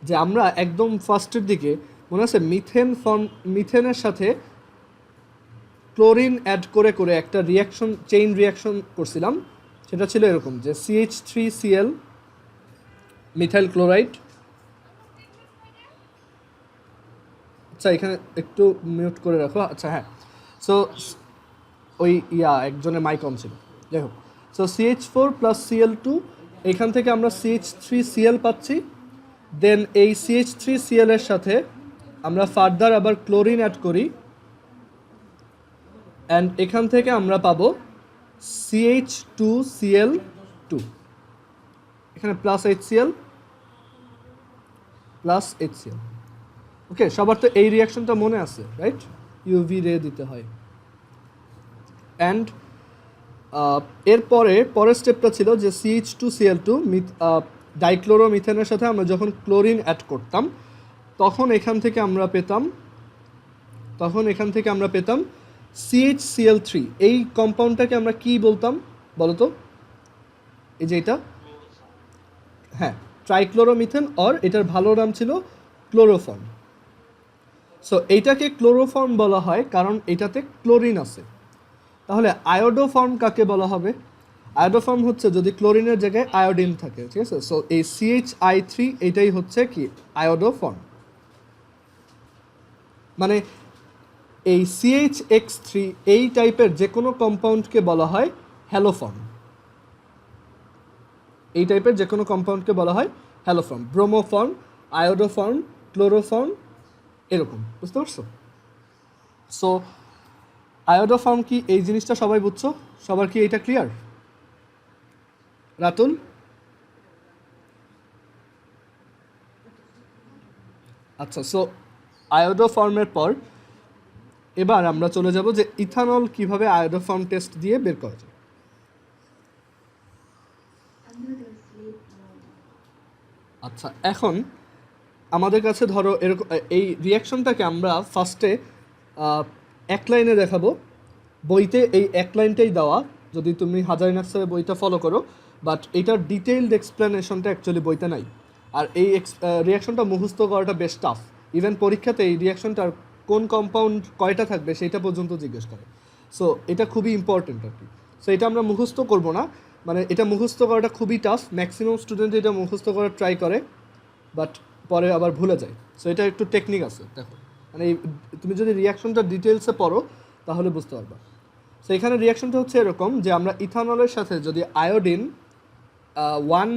S1: যে আমরা একদম ফার্স্টের দিকে মনে আছে মিথেনের সাথে ক্লোরিন অ্যাড করে করে একটা চেইন রিয়াকশন করছিলাম। সেটা ছিল এরকম, যে CH3Cl মিথাইল ক্লোরাইড। আচ্ছা, এখানে একটু মিউট করে রাখো। আচ্ছা, হ্যাঁ, সো ওই একজনের মাইক অন ছিল, যাই হোক। সো CH4 + Cl2, এখান থেকে আমরা CH3Cl পাচ্ছি। দেন এই CH3Cl এর সাথে আমরা ফার্দার আবার ক্লোরিন অ্যাড করি, অ্যান্ড এখান থেকে আমরা পাবো CH2Cl2, এখানে +HCl +HCl। ওকে, সবার তো এই রিয়াকশনটা মনে আছে, রাইট? ইউভি রে দিতে হয়। অ্যান্ড পরের স্টেপটা ছিল যে CH2Cl2 ডাইক্লোরোমিথেনের সাথে আমরা যখন ক্লোরিন অ্যাড করতাম, তখন এখান থেকে আমরা পেতাম CHCl3। এই কম্পাউন্ডটাকে আমরা কি বলতাম বলো তো? এই যে এটা, হ্যাঁ, ট্রাইক্লোরোমিথেন, অর এটার ভালো নাম ছিল ক্লোরোফর্ম। সো এইটাকে ক্লোরোফর্ম বলা হয় কারণ এটাতে ক্লোরিন আছে। তাহলে আয়োডোফর্ম কাকে বলা হবে? আয়োডোফর্ম হচ্ছে যদি ক্লোরিনের জায়গায় আয়োডিন থাকে, ঠিক আছে? সো এই CHI3 এটাই হচ্ছে কি আয়োডোফর্ম। মানে এই CHX3 এই টাইপের যে কোনো কম্পাউন্ডকে বলা হয় হ্যালোফর্ম। এই টাইপের যে কোনো কম্পাউন্ডকে বলা হয় হ্যালোফর্ম। ব্রোমোফর্ম, আয়োডোফর্ম, ক্লোরোফর্ম, এরকম, বুঝতে পারছো? সো আয়োডোফর্ম কি, এই জিনিসটা সবাই বুঝছো? সবার কি এটা ক্লিয়ার? রাতুল? আচ্ছা, সো আয়োডোফর্মের পর এবার আমরা চলে যাব যে ইথানল কিভাবে আয়োডোফর্ম টেস্ট দিয়ে বের করা যায়। আচ্ছা, এখন আমাদের কাছে ধরো এরকম এই রিয়াকশনটাকে আমরা ফার্স্টে এক লাইনে দেখাবো। বইতে এই এক লাইনটাই দেওয়া, যদি তুমি হাজারি নার্সারের বইটা ফলো করো, বাট এটার ডিটেইলড এক্সপ্লেনেশনটা অ্যাকচুয়ালি বইতে নাই। আর এই রিয়াকশনটা মুখস্থ করাটা বেশ টাফ। ইভেন পরীক্ষাতে এই রিয়াকশনটার কোন কম্পাউন্ড কয়টা থাকবে সেটা পর্যন্ত জিজ্ঞেস করে। সো এটা খুবই ইম্পর্টেন্ট আর কি। সো এটা আমরা মুখস্থ করবো না, মানে এটা মুখস্থ করাটা খুবই টাফ। ম্যাক্সিমাম স্টুডেন্ট এটা মুখস্থ করার ট্রাই করে, বাট পরে আবার ভুলে যায়। সো এটা একটু টেকনিক আছে, দেখো, মানে তুমি যদি রিয়াকশনটা ডিটেলসে পড়ো তাহলে বুঝতে পারবা। সো এখানে রিয়াকশনটা হচ্ছে এরকম, যে আমরা ইথানলের সাথে যদি আয়োডিন 1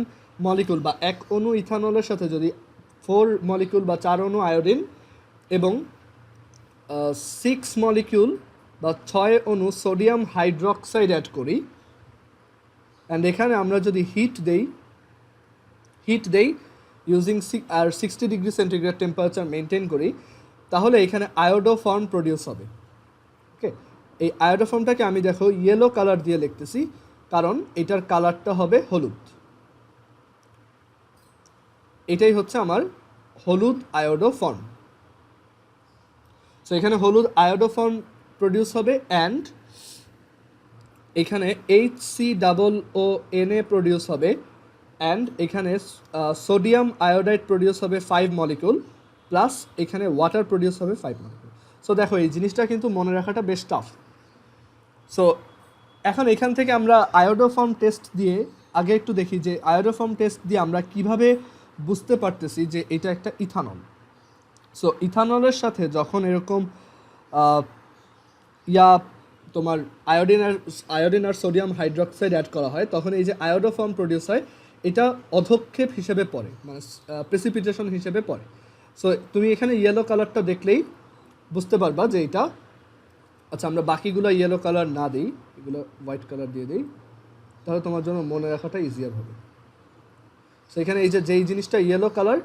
S1: মলিকুল বা 1 অণু ইথানলের সাথে যদি 4 মলিকুল বা 4 অণু আয়োডিন এবং 6 মলিকুল বা 6 অণু সোডিয়াম হাইড্রক্সাইড অ্যাড করি, অ্যান্ড এখানে আমরা যদি হিট দেই using 60 degree centigrade temperature maintain করি, তাহলে এখানে আয়োডোফর্ম প্রডিউস হবে। ওকে, এই আয়োডোফর্মটাকে আমি দেখো ইয়েলো কালার দিয়ে লিখতেছি, কারণ এটার কালারটা হবে হলুদ। এটাই হচ্ছে আমার হলুদ আয়োডোফর্ম। সো এখানে হলুদ আয়োডোফর্ম প্রডিউস হবে, অ্যান্ড এখানে HCOONA প্রডিউস হবে, অ্যান্ড এখানে সোডিয়াম আয়োডাইড প্রডিউস হবে 5 মলিকুল, প্লাস এখানে ওয়াটার প্রডিউস হবে 5 মলিকুল। সো দেখো এই জিনিসটা কিন্তু মনে রাখাটা বেশ টাফ। সো এখন এখান থেকে আমরা আয়োডোফর্ম টেস্ট দিয়ে আগে একটু দেখি যে আয়োডোফর্ম টেস্ট দিয়ে আমরা কিভাবে বুঝতে পারতেছি যে এটা একটা ইথানল। সো ইথানলের সাথে যখন এরকম তোমার আয়োডিন আর সোডিয়াম হাইড্রোক্সাইড অ্যাড করা হয়, তখন এই যে আয়োডোফর্ম প্রডিউস হয়, এটা অধক্ষেপ হিসেবে পড়ে, মানে প্রেসিপিটেশন হিসেবে পড়ে। সো তুমি এখানে ইয়েলো কালারটা দেখলেই বুঝতে পারবা যে এটা, আচ্ছা আমরা বাকিগুলো ইয়েলো কালার না দিই, এগুলো হোয়াইট কালার দিয়ে দিই, তাহলে তোমার জন্য মনে রাখাটা ইজিয়ার হবে। সো এখানে এই যে যেই জিনিসটা ইয়েলো কালার,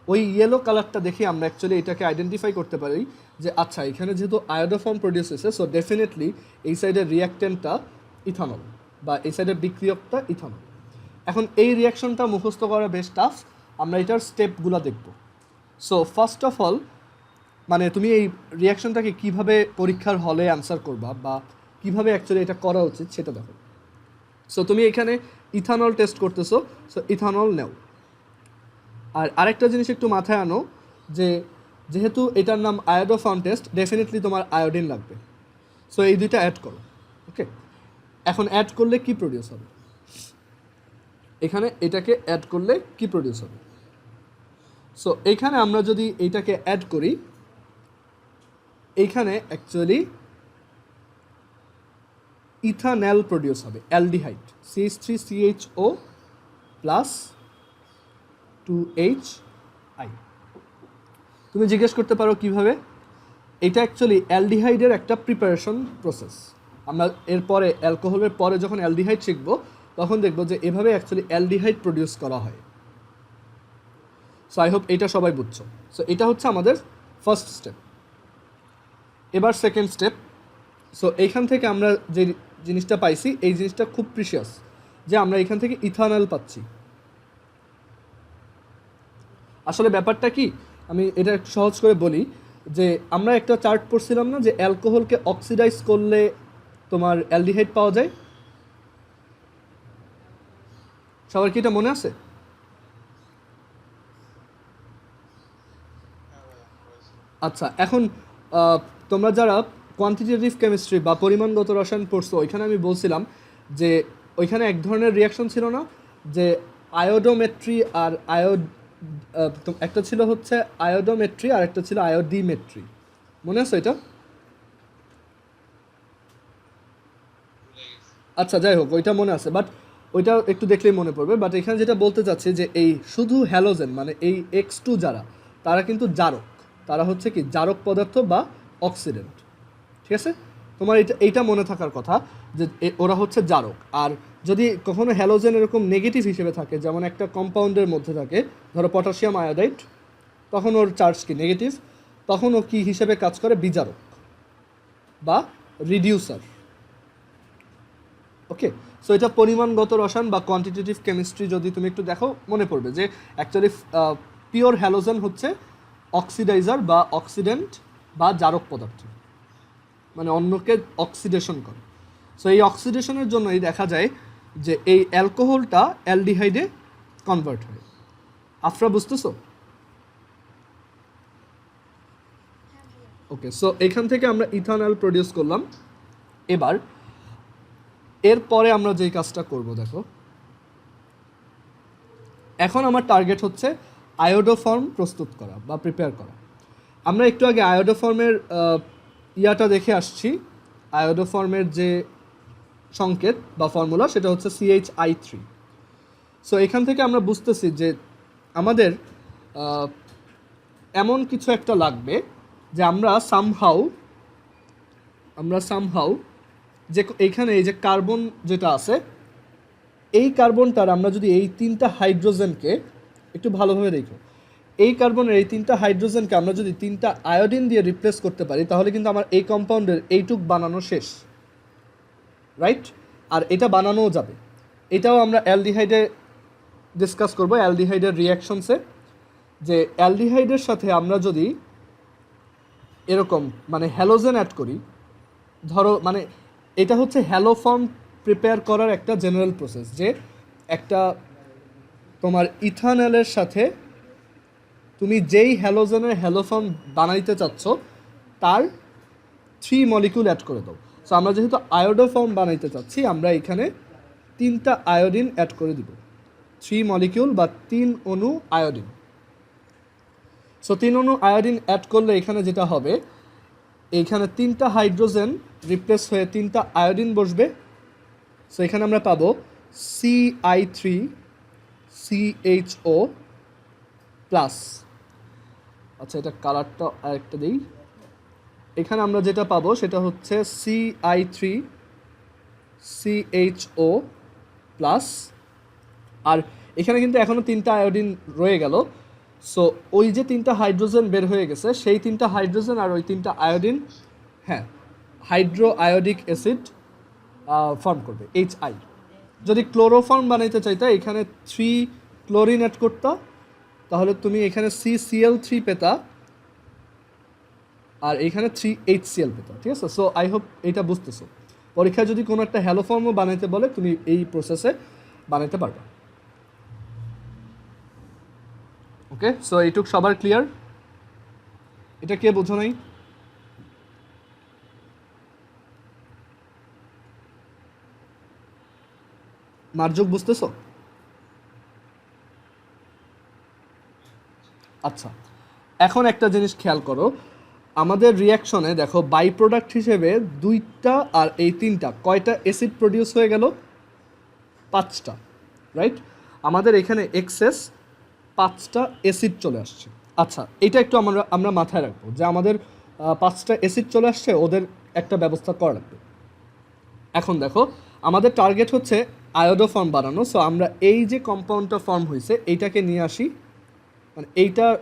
S1: ওই ইয়েলো কালারটা দেখে আমরা অ্যাকচুয়ালি এটাকে আইডেন্টিফাই করতে পারি যে আচ্ছা এখানে যেহেতু আয়োডোফর্ম প্রডিউস হয়েছে, সো ডেফিনেটলি এই সাইডের রিয়াক্টেন্টটা ইথানল বা এই সাইডের বিক্রিয়কটা ইথানল। এখন এই রিয়াকশনটা মুখস্থ করা বেশ টাফ, আমরা এটার স্টেপগুলো দেখব। সো ফার্স্ট অফ অল মানে তুমি এই রিয়াকশনটাকে কিভাবে পরীক্ষার হলে অ্যান্সার করবা বা কিভাবে অ্যাকচুয়ালি এটা করা উচিত সেটা দেখো। সো তুমি এখানে ইথানল টেস্ট করতেছো, সো ইথানল নেও। আর আরেকটা জিনিস একটু মাথায় আনো যে যেহেতু এটার নাম আয়োডোফর্ম টেস্ট, ডেফিনেটলি তোমার আয়োডিন লাগবে। সো এই দুইটা অ্যাড করো। ওকে, এখন অ্যাড করলে কি প্রডিউস হবে, এখানে এটাকে অ্যাড করলে কি প্রডিউস হবে। সো এইখানে আমরা যদি এইটাকে অ্যাড করি, এইখানে অ্যাকচুয়ালি ইথানল প্রডিউস হবে, অ্যালডিহাইড CH3CHO প্লাস 2HI। তুমি জিজ্ঞেস করতে পারো কিভাবে, এটা অ্যাকচুয়ালি অ্যালডিহাইডের একটা প্রিপারেশন প্রসেস। আমরা এরপরে অ্যালকোহলের পরে যখন অ্যালডিহাইড শিখব তখন দেখব যে এভাবে অ্যাকচুয়ালি অ্যালডিহাইড প্রডিউস করা হয়। সো আই হোপ এটা সবাই বুঝছো। সো এটা হচ্ছে আমাদের ফার্স্ট স্টেপ। এবার সেকেন্ড স্টেপ। সো এইখান থেকে আমরা যে জিনিসটা পাইছি, এই জিনিসটা খুব প্রিশিয়াস যে আমরা এখান থেকে ইথানল পাচ্ছি। আসলে ব্যাপারটা কি, আমি এটা একটু সহজ করে বলি যে আমরা একটা চার্ট পড়ছিলাম না যে অ্যালকোহলকে অক্সিডাইজ করলে তোমার অ্যালডিহাইড পাওয়া যায়, সবার কি এটা মনে আছে? আচ্ছা, এখন তোমরা যারা কোয়ান্টিটেটিভ কেমিস্ট্রি বা পরিমাণগত রসায়ন পড়ছো, ওইখানে আমি বলছিলাম যে ওইখানে এক ধরনের রিয়াকশন ছিল না যে আয়োডোমেট্রি আর একটা ছিল হচ্ছে আয়োডোমেট্রি আর একটা ছিল আয়োডিমেট্রি, মনে আছে এটা? আচ্ছা যাই হোক, ওইটা মনে আছে, বাট ওইটা একটু দেখলেই মনে পড়বে। বাট এখানে যেটা বলতে চাচ্ছি যে এই শুধু হ্যালোজেন মানে এই X2 যারা, তারা কিন্তু জারক, তারা হচ্ছে কি জারক পদার্থ বা অক্সিডেন্ট। ঠিক আছে, তোমার এইটা মনে থাকার কথা যে ওরা হচ্ছে জারক। আর যদি কখনো হ্যালোজেন এরকম নেগেটিভ হিসেবে থাকে, যেমন একটা কম্পাউন্ডের মধ্যে থাকে, ধরো পটাশিয়াম আয়োডাইড, তখন ওর চার্জ কি নেগেটিভ, তখন ও কী হিসেবে কাজ করে, বিজারক বা রিডিউসার। ওকে, সো এটা পরিমাণগত রসায়ন বা কোয়ান্টিটেটিভ কেমিস্ট্রি যদি তুমি একটু দেখো মনে পড়বে যে অ্যাকচুয়ালি পিওর হ্যালোজেন হচ্ছে অক্সিডাইজার বা অক্সিডেন্ট বা জারক পদার্থ, মানে অন্যকে অক্সিডেশন করে। সো এই অক্সিডেশনের জন্যই দেখা যায় যে এই অ্যালকোহলটা অ্যালডিহাইডে কনভার্ট হয়। আফরা বুঝতেছো? ওকে, সো এখান থেকে আমরা ইথানল প্রডিউস করলাম। এবার এরপরে আমরা যেই কাজটা করব দেখো, এখন আমার টার্গেট হচ্ছে আয়োডোফর্ম প্রস্তুত করা বা প্রিপেয়ার করা। আমরা একটু আগে আয়োডোফর্মের ইয়াটা দেখে আসছি, আয়োডোফর্মের যে সংকেত বা ফর্মুলা সেটা হচ্ছে CHI3। সো এখান থেকে আমরা বুঝতেছি যে আমাদের এমন কিছু একটা লাগবে যে আমরা সামহাউ যে এইখানে এই যে কার্বন যেটা আছে, এই কার্বনটার আমরা যদি এই তিনটা হাইড্রোজেনকে একটু ভালোভাবে দেখো, এই কার্বনের এই তিনটা হাইড্রোজেনকে আমরা যদি তিনটা আয়োডিন দিয়ে রিপ্লেস করতে পারি, তাহলে কিন্তু আমার এই কম্পাউন্ডের এইটুক বানানো শেষ, রাইট? আর এটা বানানোও যাবে, এটাও আমরা অ্যালডিহাইডে ডিসকাস করবো, অ্যালডিহাইডের রিয়াকশনসে, যে অ্যালডিহাইডের সাথে আমরা যদি এরকম মানে হ্যালোজেন অ্যাড করি, ধরো মানে এটা হচ্ছে হ্যালোফর্ম প্রিপেয়ার করার একটা জেনারেল প্রসেস, যে একটা তোমার ইথানলের সাথে তুমি যেই হ্যালোজেনের হ্যালোফর্ম বানাইতে চাচ্ছ তার 3 মলিকিউল অ্যাড করে দাও। সো আমরা যেহেতু আয়োডো ফর্ম বানাইতে চাচ্ছি, আমরা এখানে 3টা আয়োডিন অ্যাড করে দিব, 3 মলিকিউল বা 3 অণু আয়োডিন। সো 3 অণু আয়োডিন অ্যাড করলে এখানে যেটা হবে, এইখানে 3টা হাইড্রোজেন রিপ্লেস হয়ে 3টা আয়োডিন বসবে। সো এখানে আমরা পাবো CI3CHO প্লাস, আচ্ছা এটা কালারটা আরেকটা দিই, এখানে আমরা যেটা পাবো সেটা হচ্ছে CI3CHO প্লাস, আর এখানে কিন্তু এখনও 3টা আয়োডিন রয়ে গেল। সো ওই যে 3টা হাইড্রোজেন বের হয়ে গেছে, সেই 3টা হাইড্রোজেন আর ওই 3টা আয়োডিন, হ্যাঁ, হাইড্রো আয়োডিক অ্যাসিড ফর্ম করবে, HI। যদি ক্লোরোফর্ম বানাইতে চাইতা এখানে 3 ক্লোরিন অ্যাড করতা, তাহলে তুমি এখানে CCl3 পেতা আর এখানে 3 HCl পেতা, ঠিক আছে? সো আই হোপ এটা বুঝতেছো। পরীক্ষায় যদি কোনো একটা হ্যালো ফর্মও বানাইতে বলে, তুমি এই প্রসেসে বানাইতে পারবে। ওকে, সো এইটুক সবার ক্লিয়ার? এটা কে বোঝো নাই? মার্জুক বুঝতেছো? আচ্ছা, এখন একটা জিনিস খেয়াল করো, আমাদের রিয়াকশনে দেখো বাই প্রোডাক্ট হিসেবে 2টা আর এই 3টা কয়টা অ্যাসিড প্রডিউস হয়ে গেল? 5টা, রাইট? আমাদের এখানে এক্সেস 5টা অ্যাসিড চলে আসছে। আচ্ছা, এটা একটু আমরা মাথায় রাখবো যে আমাদের 5টা অ্যাসিড চলে আসছে, ওদের একটা ব্যবস্থা করা লাগবে। এখন দেখো আমাদের টার্গেট হচ্ছে আয়োডো ফর্ম বানানো। সো আমরা এই যে কম্পাউন্ডটা ফর্ম হয়েছে এইটাকে নিয়ে আসি, মানে এইটার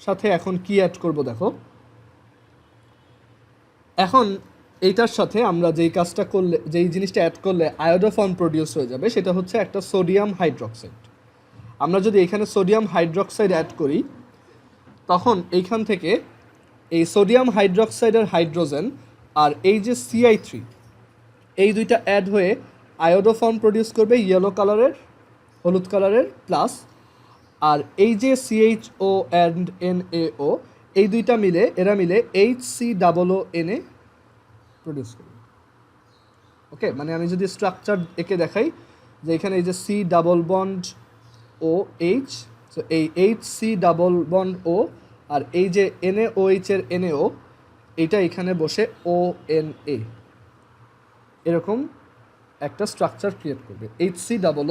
S1: সাথে এখন কি অ্যাড করব দেখো। এখন এইটার সাথে আমরা যেই কাজটা করলে, যেই জিনিসটা অ্যাড করলে আয়োডো ফর্ম প্রডিউস হয়ে যাবে, সেটা হচ্ছে একটা সোডিয়াম হাইড্রক্সাইড। আমরা যদি এখানে সোডিয়াম হাইড্রক্সাইড অ্যাড করি, তখন এইখান থেকে এই সোডিয়াম হাইড্রক্সাইডের হাইড্রোজেন আর এই যে CI3, এই দুইটা অ্যাড হয়ে আয়োডো ফর্ম প্রডিউস করবে ইয়েলো কালারের, হলুদ কালারের প্লাস, আর এই যে CHO অ্যান্ড NaO, এই দুইটা মিলে এরা মিলে HCOONA প্রডিউস করবে। ওকে, মানে আমি যদি স্ট্রাকচার একে দেখাই, যে এখানে এই যে C double bond OH, so এই HC ডাবল বন্ড O আর এই যে NaOH এর NaO, এইটা এখানে বসে ONA, এরকম একটা স্ট্রাকচার ক্রিয়েট করবে, HCOON।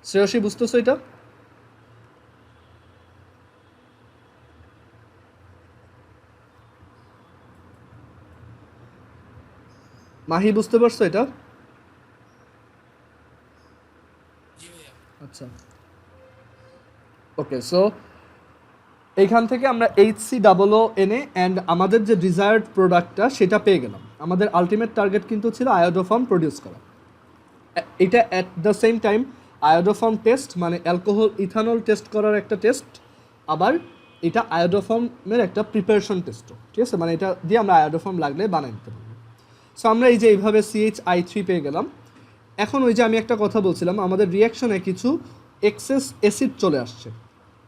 S1: শ্রেয়সী বুঝতেছো এটা? মাহি বুঝতে পারছো এটা? আচ্ছা, ওকে। সো এইখান থেকে আমরা HCOONA অ্যান্ড আমাদের যে ডিজায়ার্ড প্রোডাক্টটা সেটা পেয়ে গেলাম। আমাদের আলটিমেট টার্গেট কিন্তু ছিল আয়োডো ফর্ম প্রডিউস করা। এটা at the same time iodo form test, মানে অ্যালকোহল ইথানল টেস্ট করার একটা টেস্ট, আবার এটা আয়োডো ফর্মের একটা প্রিপারেশন টেস্টও, ঠিক আছে? মানে এটা দিয়ে আমরা আয়োডো ফর্ম লাগলে বানিয়ে নিতে পারবো। সো আমরা এই যে এইভাবে CHI3 পেয়ে গেলাম। এখন ওই যে আমি একটা কথা বলছিলাম, আমাদের রিয়াকশনে কিছু এক্সেস অ্যাসিড চলে আসছে,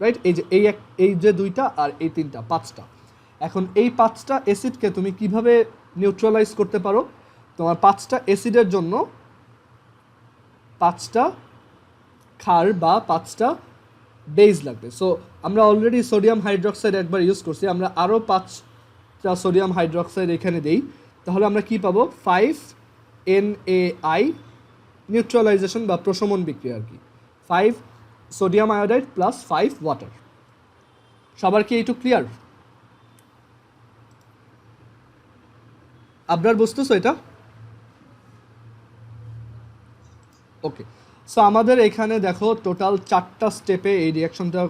S1: রাইট? এই যে এই যে 2টা আর এই 3টা, 5টা। এখন এই 5টা অ্যাসিডকে তুমি কিভাবে নিউট্রালাইজ করতে পারো? তোমার 5টা অ্যাসিডের জন্য 5টা ক্ষার বা 5টা বেজ লাগবে। সো আমরা অলরেডি সোডিয়াম হাইড্রক্সাইড একবার ইউজ করছি, আমরা আরও 5টা সোডিয়াম হাইড্রক্সাইড এখানে দেই, তাহলে আমরা কি পাবো? 5NaI নিউট্রালাইজেশন বা প্রশমন বিক্রিয়া আর কি, 5 সোডিয়াম আয়োডাইড প্লাস 5 ওয়াটার। সবার কি এইটুকু ক্লিয়ার? আপনার বুঝতেছো এটা? ওকে, সো আমাদের এখানে দেখো টোটাল 4টা স্টেপে এই রিয়াকশনটা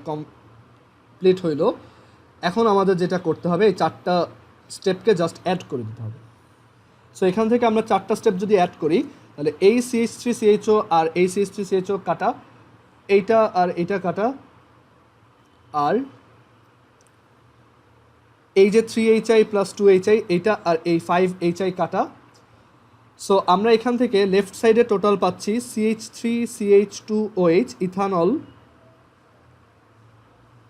S1: কমপ্লিট হইল। এখন আমাদের যেটা করতে হবে, এই 4টা স্টেপকে জাস্ট অ্যাড করে দিতে হবে। সো এখান থেকে আমরা 4টা স্টেপ যদি অ্যাড করি, তাহলে এই CH3CHO আর এই CH3CHO কাটা, এইটা আর এইটা কাটা, আর এই যে 3HI প্লাস 2HI এইটা আর এই 5HI কাটা। সো আমরা এখান থেকে লেফট সাইডে টোটাল পাচ্ছি CH3CH2OH ইথানল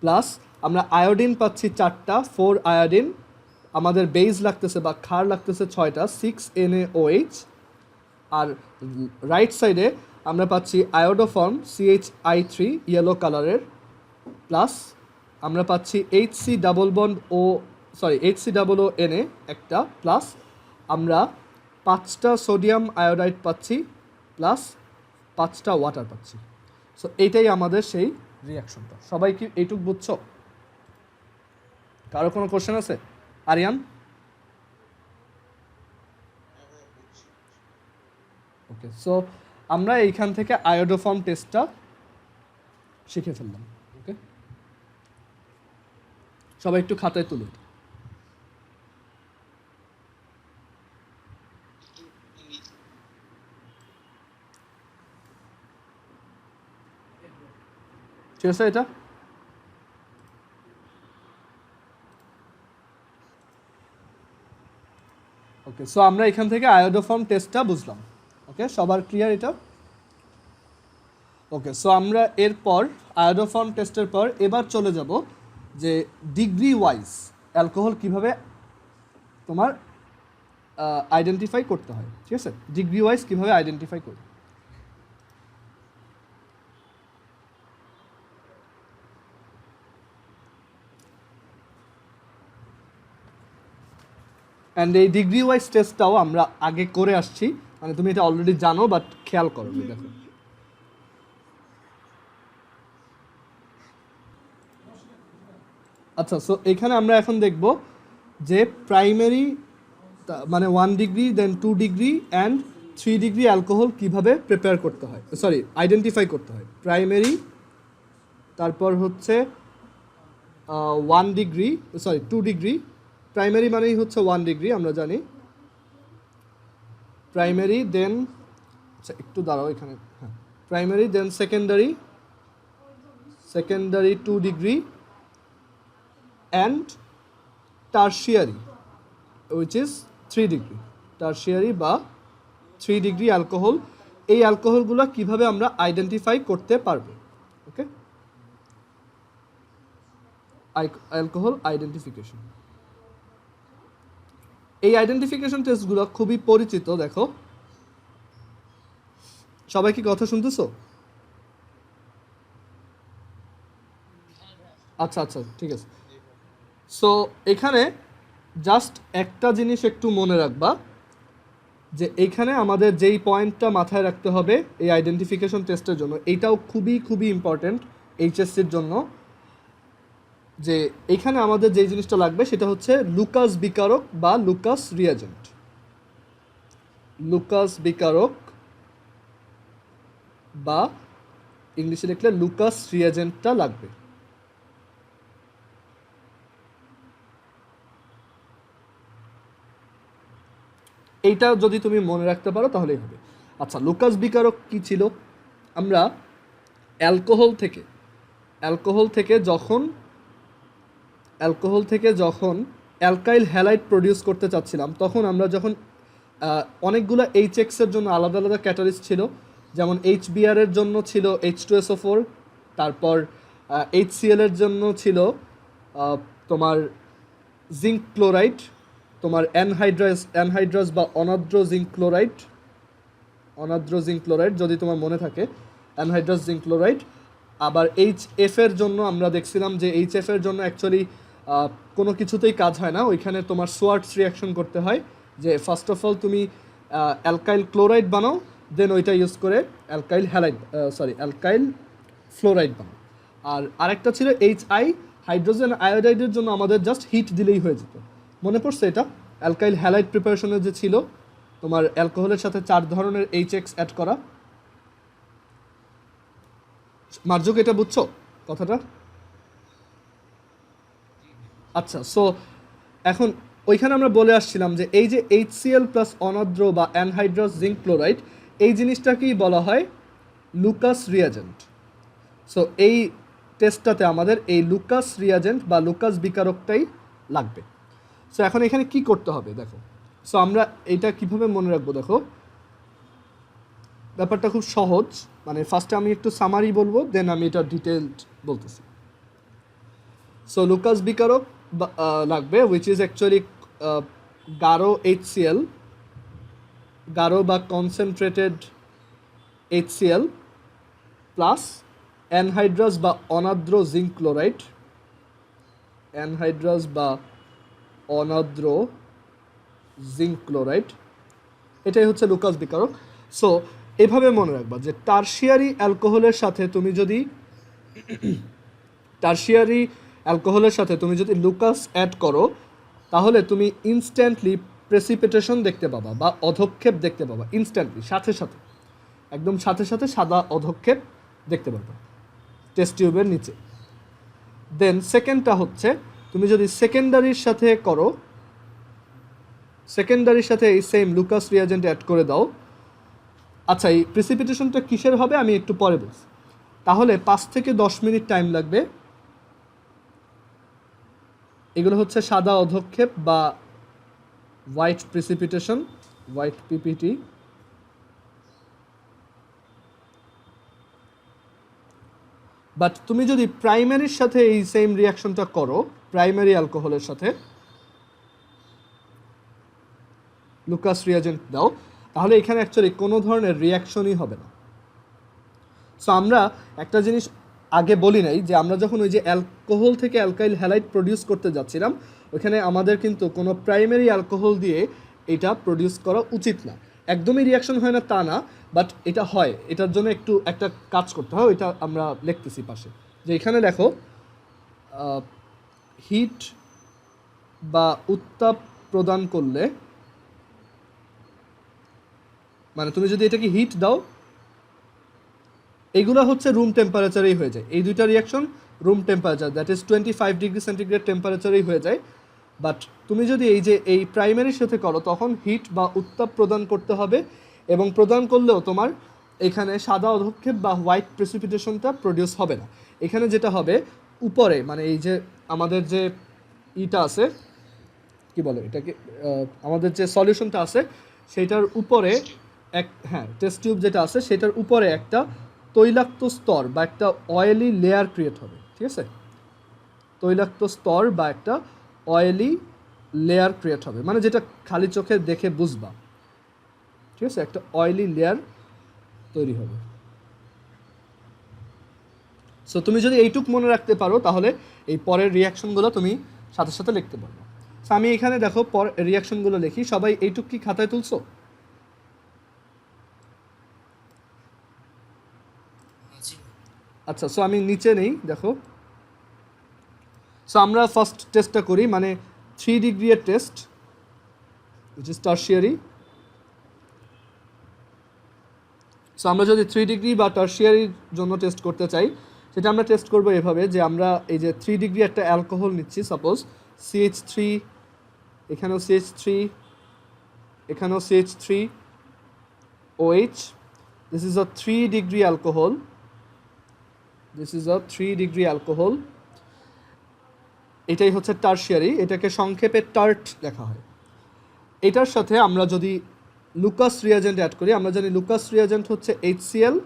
S1: প্লাস আমরা আয়োডিন পাচ্ছি 4টা, 4 আয়োডিন, আমাদের বেজ লাগতেছে বা ক্ষার লাগতেছে 6টা 6NaOH। আর রাইট সাইডে আমরা পাচ্ছি আয়োডোফর্ম CHI3 ইয়েলো কালারের, প্লাস আমরা পাচ্ছি HCOONA একটা, প্লাস আমরা 5টা সোডিয়াম আয়োডাইড পাচ্ছি, প্লাস 5টা ওয়াটার পাচ্ছি। সো এইটাই আমাদের সেই রিয়াকশনটা। সবাই কি এইটুক বুঝছো? কারো কোনো কোশ্চেন আছে? আরিয়ান? ওকে, সো আমরা এইখান থেকে আয়োডোফর্ম টেস্টটা শিখে ফেললাম। ওকে, সবাই একটু খাতায় তুলুন। ঠিক আছে এটা? ওকে, সো আমরা এখান থেকে আয়োডোফর্ম টেস্টটা বুঝলাম। ওকে, সবার ক্লিয়ার এটা? ওকে, সো আমরা এরপর আয়োডোফর্ম টেস্টের পর এবার চলে যাব যে ডিগ্রি ওয়াইজ অ্যালকোহল কিভাবে তোমার আইডেন্টিফাই করতে হয়। ঠিক আছে, ডিগ্রি ওয়াইজ কিভাবে আইডেন্টিফাই করবে। অ্যান্ড এই ডিগ্রি ওয়াইজ টেস্টটাও আমরা আগে করে আসছি, মানে তুমি এটা অলরেডি জানো, বাট খেয়াল করো। দেখো, আচ্ছা, সো এখানে আমরা এখন দেখব যে প্রাইমারি মানে 1 degree, then 2 degree and 3 degree alcohol কীভাবে প্রিপেয়ার করতে হয়, সরি আইডেন্টিফাই করতে হয়। প্রাইমারি, তারপর হচ্ছে 1 ডিগ্রি, সরি 2 ডিগ্রি। প্রাইমারি মানেই হচ্ছে 1 ডিগ্রি, আমরা জানি প্রাইমারি, দেন আচ্ছা একটু দাঁড়াও এখানে, হ্যাঁ primary, then secondary 2 degree and tertiary which is 3 degree. Tertiary বা 3 ডিগ্রি অ্যালকোহল, এই অ্যালকোহলগুলো কিভাবে আমরা আইডেন্টিফাই করতে পারবো। ওকে, অ্যালকোহল আইডেন্টিফিকেশন, এই আইডেন্টিফিকেশন টেস্টগুলো খুবই পরিচিত। দেখো, সবাই কি কথা শুনতেছো? আচ্ছা আচ্ছা, ঠিক আছে। সো এখানে জাস্ট একটা জিনিস একটু মনে রাখবা, যে এইখানে আমাদের যেই পয়েন্টটা মাথায় রাখতে হবে এই আইডেন্টিফিকেশন টেস্টের জন্য, এইটাও খুবই খুবই ইম্পর্টেন্ট এইচএসসির জন্য, যে এইখানে আমাদের যেই জিনিসটা লাগবে সেটা হচ্ছে লুকাস বিকারক বা লুকাস রিয়াজেন্ট। লুকাস বিকারক বা ইংলিশে লিখলে লুকাস রিয়াজেন্টটা লাগবে। এইটা যদি তুমি মনে রাখতে পারো তাহলেই হবে। আচ্ছা, লুকাস বিকারক কি ছিল? আমরা অ্যালকোহল থেকে যখন অ্যালকাইল হ্যালাইড প্রডিউস করতে চাচ্ছিলাম, তখন আমরা যখন অনেকগুলো এইচএক্সের জন্য আলাদা আলাদা ক্যাটালিস্ট ছিল, যেমন HBr এর জন্য ছিল H2SO4, তারপর HCl এর জন্য ছিল তোমার জিঙ্ক ক্লোরাইড, তোমার অ্যানহাইড্রাস বা অনাদ্র জিঙ্ক ক্লোরাইড যদি তোমার মনে থাকে, অ্যানহাইড্রাস জিঙ্ক ক্লোরাইড। আবার HF এর জন্য আমরা দেখছিলাম যে HF এর জন্য অ্যাকচুয়ালি কোনো কিছুতেই কাজ হয় না, ওইখানে তোমার সোয়ার্টস রিয়াকশন করতে হয়, যে ফার্স্ট অফ অল তুমি অ্যালকাইল ক্লোরাইড বানাও, দেন ওইটা ইউজ করে অ্যালকাইল ফ্লোরাইড বানাও। আর আরেকটা ছিল HI, হাইড্রোজেন আয়োডাইডের জন্য আমাদের জাস্ট হিট দিলেই হয়ে যেত। মনে পড়ছে এটা? অ্যালকাইল হ্যালাইড প্রিপারেশনে যে ছিল তোমার অ্যালকোহলের সাথে 4 ধরনের HX অ্যাড করা। মার্জুক, এটা বুঝছো কথাটা? আচ্ছা, সো এখন ওইখানে আমরা বলে আসছিলাম যে এই যে HCl প্লাস অনাদ্র বা অ্যানহাইড্রাস জিঙ্ক ক্লোরাইড, এই জিনিসটাকেই বলা হয় লুকাস রিয়াজেন্ট। সো এই টেস্টটাতে আমাদের এই লুকাস রিয়াজেন্ট বা লুকাস বিকারকটাই লাগবে। সো এখন এখানে কি করতে হবে দেখো। সো আমরা এটা কিভাবে মনে রাখবো, দেখো ব্যাপারটা খুব সহজ। মানে ফার্স্টে আমি একটু সামারি বলবো, দেন আমি এটা ডিটেলড বলতেছি। সো লুকাস বিকারক লাগবে, উইচ ইজ অ্যাকচুয়ালি গাঢ় HCl, গাঢ় বা কনসেন্ট্রেটেড HCl প্লাস অ্যানহাইড্রাস বা অনার্দ্র জিঙ্ক ক্লোরাইড, অ্যানহাইড্রাস বা অনার্দ্র জিঙ্ক ক্লোরাইড, এটাই হচ্ছে লুকাস বিকারক। সো এভাবে মনে রাখবা যে টারশিয়ারি অ্যালকোহলের সাথে তুমি যদি লুকাস অ্যাড করো তাহলে তুমি ইনস্ট্যান্টলি প্রেসিপিটেশন দেখতে পাবা বা অধক্ষেপ দেখতে পাবা, ইনস্ট্যান্টলি, সাথে সাথে, একদম সাথে সাথে সাদা অধক্ষেপ দেখতে পাবা টেস্ট টিউবের নিচে। দেন সেকেন্ডটা হচ্ছে তুমি যদি সেকেন্ডারির সাথে এই সেম লুকাস রিয়াজেন্ট অ্যাড করে দাও। আচ্ছা, এই প্রেসিপিটেশনটা কিসের হবে আমি একটু পরে বলছি। তাহলে 5 থেকে 10 মিনিট টাইম লাগবে। এগুলো হচ্ছে সাদা অধক্ষেপ বা white precipitation, white PPT. But তুমি যদি প্রাইমারির সাথে এই সেম রিয়াকশনটা করো, প্রাইমারি অ্যালকোহলের সাথে লুকাস রিয়াজেন্ট দাও, তাহলে এখানে অ্যাকচুয়ালি কোনো ধরনের রিয়াকশনই হবে না। সো আমরা একটা জিনিস আগে বলি নাই যে আমরা যখন ওই যে অ্যালকোহল থেকে অ্যালকাইল হ্যালাইড প্রডিউস করতে যাচ্ছিলাম, ওইখানে আমাদের কিন্তু কোনো প্রাইমারি অ্যালকোহল দিয়ে এটা প্রডিউস করা উচিত না। একদমই রিয়াকশন হয় না তা না, বাট এটা হয়। এটার জন্য একটু একটা কাজ করতে হয়, ওইটা আমরা লিখতেছি পাশে। যে এখানে দেখো হিট বা উত্তাপ প্রদান করলে, মানে তুমি যদি এটাকে হিট দাও, এইগুলো হচ্ছে রুম টেম্পারেচারেই হয়ে যায়। এই দুইটা reaction room temperature, that is 25 degree centigrade টেম্পারেচারেই হয়ে যায়। বাট তুমি যদি এই প্রাইমারির সাথে করো তখন হিট বা উত্তাপ প্রদান করতে হবে, এবং প্রদান করলেও তোমার এখানে সাদা অধক্ষেপ বা হোয়াইট প্রেসিপিটেশনটা প্রডিউস হবে না। এখানে যেটা হবে উপরে, মানে এই যে আমাদের যে ইটা আছে, কি বলে এটাকে, আমাদের যে সলিউশনটা আছে সেটার উপরে টেস্ট টিউব যেটা আছে সেটার উপরে একটা তৈলাক্ত স্তর বা একটা অয়েলি লেয়ার ক্রিয়েট হবে। ঠিক আছে, তৈলাক্ত স্তর বা একটা অয়েলি লেয়ার ক্রিয়েট হবে, মানে যেটা খালি চোখে দেখে বুঝবা। ঠিক আছে, একটা অয়েলি লেয়ার তৈরি হবে। সো তুমি যদি এইটুক মনে রাখতে পারো তাহলে এই পরের রিয়াকশনগুলো তুমি সাথে সাথে লিখতে পারবে। সো আমি এখানে দেখো রিয়াকশনগুলো লিখি। সবাই এইটুক কি খাতায় তুলছো? আচ্ছা, সো আমি নিচে নেই, দেখো। সো আমরা ফার্স্ট টেস্টটা করি, মানে 3 ডিগ্রি এর test, which is tertiary. So আমরা যদি 3 ডিগ্রি বা টারশিয়ারির জন্য টেস্ট করতে চাই, সেটা আমরা টেস্ট করবো এভাবে যে আমরা এই যে 3 ডিগ্রি একটা অ্যালকোহল নিচ্ছি, সাপোজ CH3, এখানেও CH3, এখানেও CH3 OH, this is a 3 degree alcohol, this is a 3 degree alcohol. এটাই হচ্ছে টারশিয়ারি, এটাকে সংক্ষেপে টার্ট লেখা হয়। এটার সাথে আমরা যদি লুকাস রিয়াজেন্ট অ্যাড করি, আমরা জানি লুকাস রিয়াজেন্ট হচ্ছে HCl,